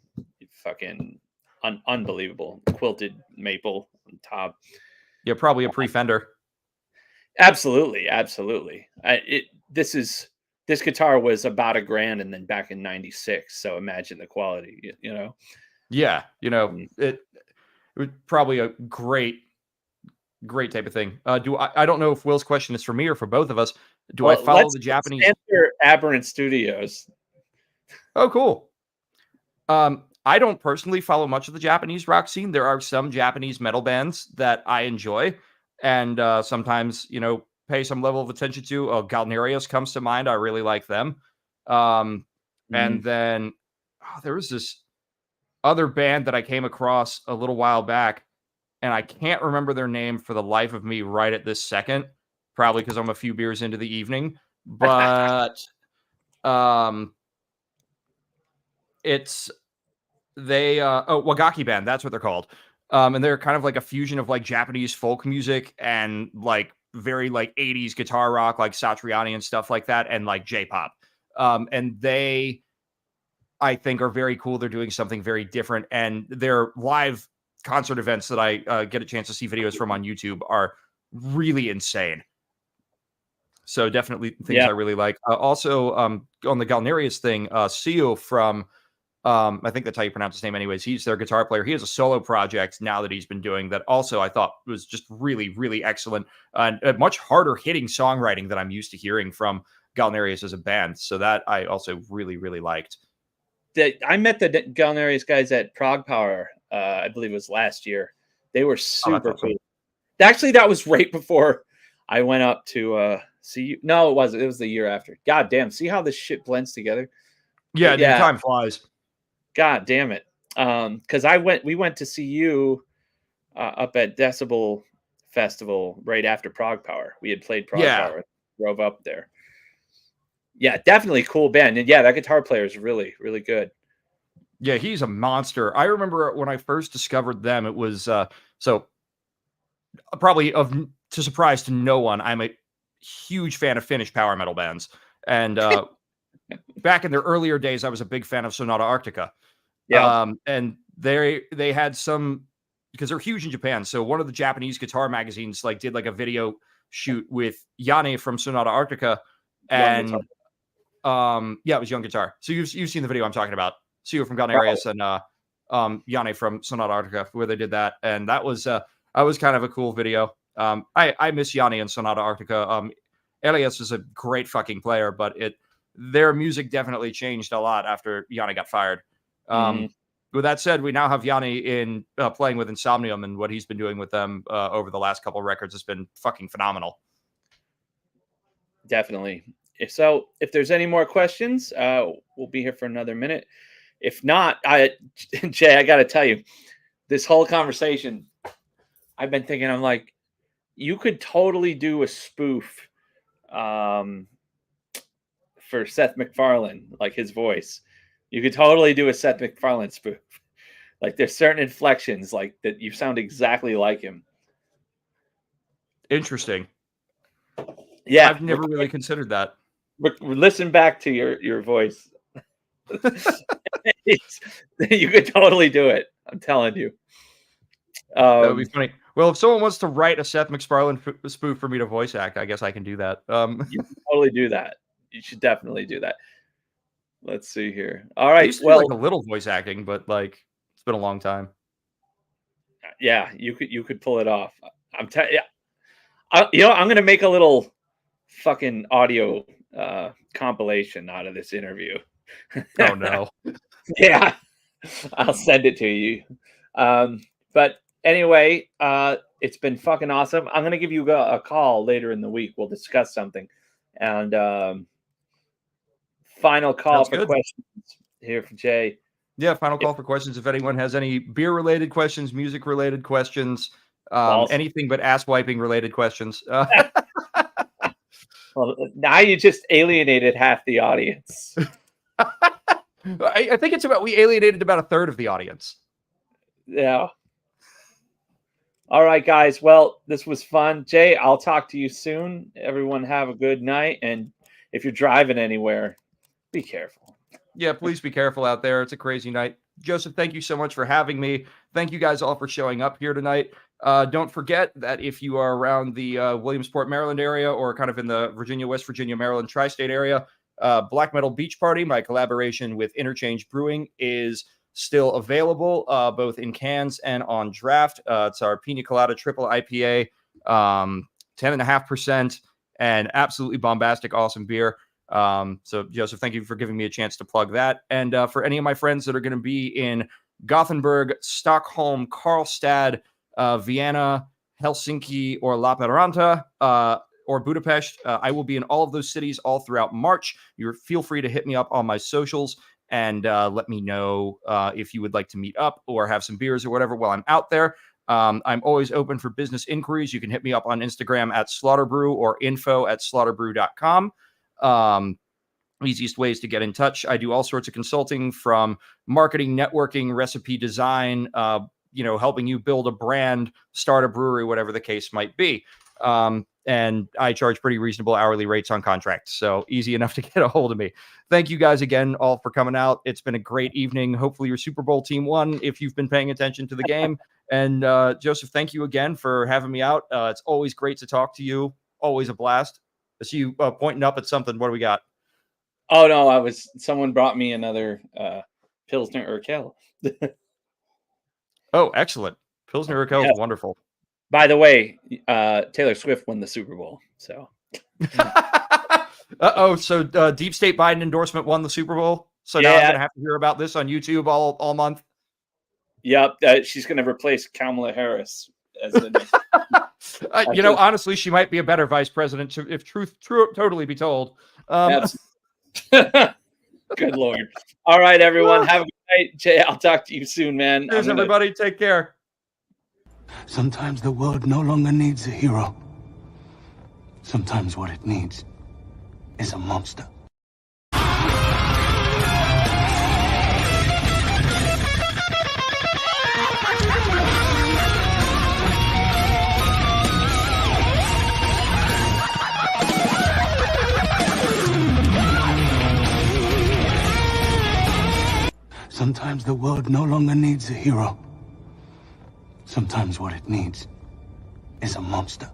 fucking unbelievable. Quilted maple on top.
Yeah, probably a pre-Fender.
Absolutely. This guitar was about $1,000 and then back in 96. So imagine the quality,
Yeah, it was probably a great type of thing. I don't know if Will's question is for me or for both of us. I follow the Japanese?
Answer Aberrant Studios.
Oh, cool. I don't personally follow much of the Japanese rock scene. There are some Japanese metal bands that I enjoy and sometimes, pay some level of attention to. Galnerius comes to mind. I really like them. And then there was this other band that I came across a little while back, and I can't remember their name for the life of me right at this second, probably because I'm a few beers into the evening, but it's Wagaki Band, that's what they're called. And they're kind of like a fusion of like Japanese folk music and like very like 80s guitar rock, like Satriani and stuff like that, and like J-pop. And they, I think, are very cool. They're doing something very different, and their live concert events that I get a chance to see videos from on YouTube are really insane. So definitely things I really like. Also, on the Galnerius thing, Sio from, I think that's how you pronounce his name anyways. He's their guitar player. He has a solo project now that he's been doing that also I thought was just really, really excellent. And a much harder hitting songwriting that I'm used to hearing from Galnerius as a band. So that I also really, really liked.
I met the Galnerius guys at Prague Power, I believe it was last year. They were super cool. Actually, that was right before I went up to see you. No, it wasn't. It was the year after. God damn. See how this shit blends together?
Yeah, dude, time flies.
God damn it. Because we went to see you up at Decibel Festival right after Prague Power. We had played Prague Power, drove up there. Yeah, definitely cool band. And yeah, that guitar player is really, really good.
Yeah, he's a monster. I remember when I first discovered them, it was so probably to surprise to no one, I'm a huge fan of Finnish power metal bands. And back in their earlier days, I was a big fan of Sonata Arctica.
Yeah.
And they had some, because they're huge in Japan. So one of the Japanese guitar magazines like did like a video shoot with Yanni from Sonata Arctica, and yeah, it was Young Guitar. So you've seen the video I'm talking about. Sio from Gunarius and Yanni from Sonata Arctica, where they did that, and that was kind of a cool video. I miss Yanni and Sonata Arctica. Elias is a great fucking player, but their music definitely changed a lot after Yanni got fired. With that said, we now have Yanni in playing with Insomnium, and what he's been doing with them over the last couple of records has been fucking phenomenal.
Definitely. If there's any more questions, we'll be here for another minute. If not, Jay, I got to tell you, this whole conversation, I've been thinking, I'm like, you could totally do a spoof for Seth MacFarlane, like his voice. You could totally do a Seth MacFarlane spoof. Like there's certain inflections like that you sound exactly like him.
Interesting.
Yeah.
I've never really considered that.
Listen back to your voice. You could totally do it. I'm telling you.
That would be funny. Well, if someone wants to write a Seth MacFarlane spoof for me to voice act, I guess I can do that.
You can totally do that. You should definitely do that. Let's see here. All right.
I used to do like a little voice acting, but like it's been a long time.
Yeah, you could pull it off. I'm telling you. I'm going to make a little fucking audio compilation out of this interview.
Oh no.
Yeah, I'll send it to you. But anyway, it's been fucking awesome. I'm going to give you a call later in the week. We'll discuss something. And final call for questions here from Jay.
Yeah, final call for questions. If anyone has any beer-related questions, music-related questions, anything but ass-wiping related questions.
Well, now you just alienated half the audience.
I think we alienated about a third of the audience.
Yeah. All right, guys. Well, this was fun. Jay, I'll talk to you soon. Everyone have a good night. And if you're driving anywhere, be careful.
Yeah, please be careful out there. It's a crazy night. Joseph, thank you so much for having me. Thank you guys all for showing up here tonight. Don't forget that if you are around the Williamsport, Maryland area, or kind of in the Virginia, West Virginia, Maryland tri-state area, Black Metal Beach Party, my collaboration with Interchange Brewing, is still available, both in cans and on draft. It's our Pina Colada Triple IPA, 10.5%, and absolutely bombastic, awesome beer. So Joseph, thank you for giving me a chance to plug that. And for any of my friends that are going to be in Gothenburg, Stockholm, Karlstad, Vienna, Helsinki, or Lappeenranta, or Budapest, I will be in all of those cities all throughout March. Feel free to hit me up on my socials and let me know if you would like to meet up or have some beers or whatever while I'm out there. I'm always open for business inquiries. You can hit me up on Instagram at Slaughterbrew or info@slaughterbrew.com. Easiest ways to get in touch. I do all sorts of consulting, from marketing, networking, recipe design, helping you build a brand, start a brewery, whatever the case might be. And I charge pretty reasonable hourly rates on contracts. So easy enough to get a hold of me. Thank you guys again all for coming out. It's been a great evening. Hopefully your Super Bowl team won if you've been paying attention to the game. And Joseph, thank you again for having me out. It's always great to talk to you. Always a blast. I see you pointing up at something. What do we got?
Oh, no, someone brought me another Pilsner Urquell.
Oh, excellent. Pilsner Urquell is wonderful.
By the way, Taylor Swift won the Super Bowl. So,
So Deep State Biden endorsement won the Super Bowl. So now I'm going to have to hear about this on YouTube all month.
Yep, she's going to replace Kamala Harris as the next.
Honestly, she might be a better vice president if truth totally be told.
Good Lord. All right, everyone. Have a good night. Jay, I'll talk to you soon, man.
Cheers, everybody. Take care.
Sometimes the world no longer needs a hero. Sometimes what it needs is a monster. Sometimes the world no longer needs a hero. Sometimes what it needs is a monster.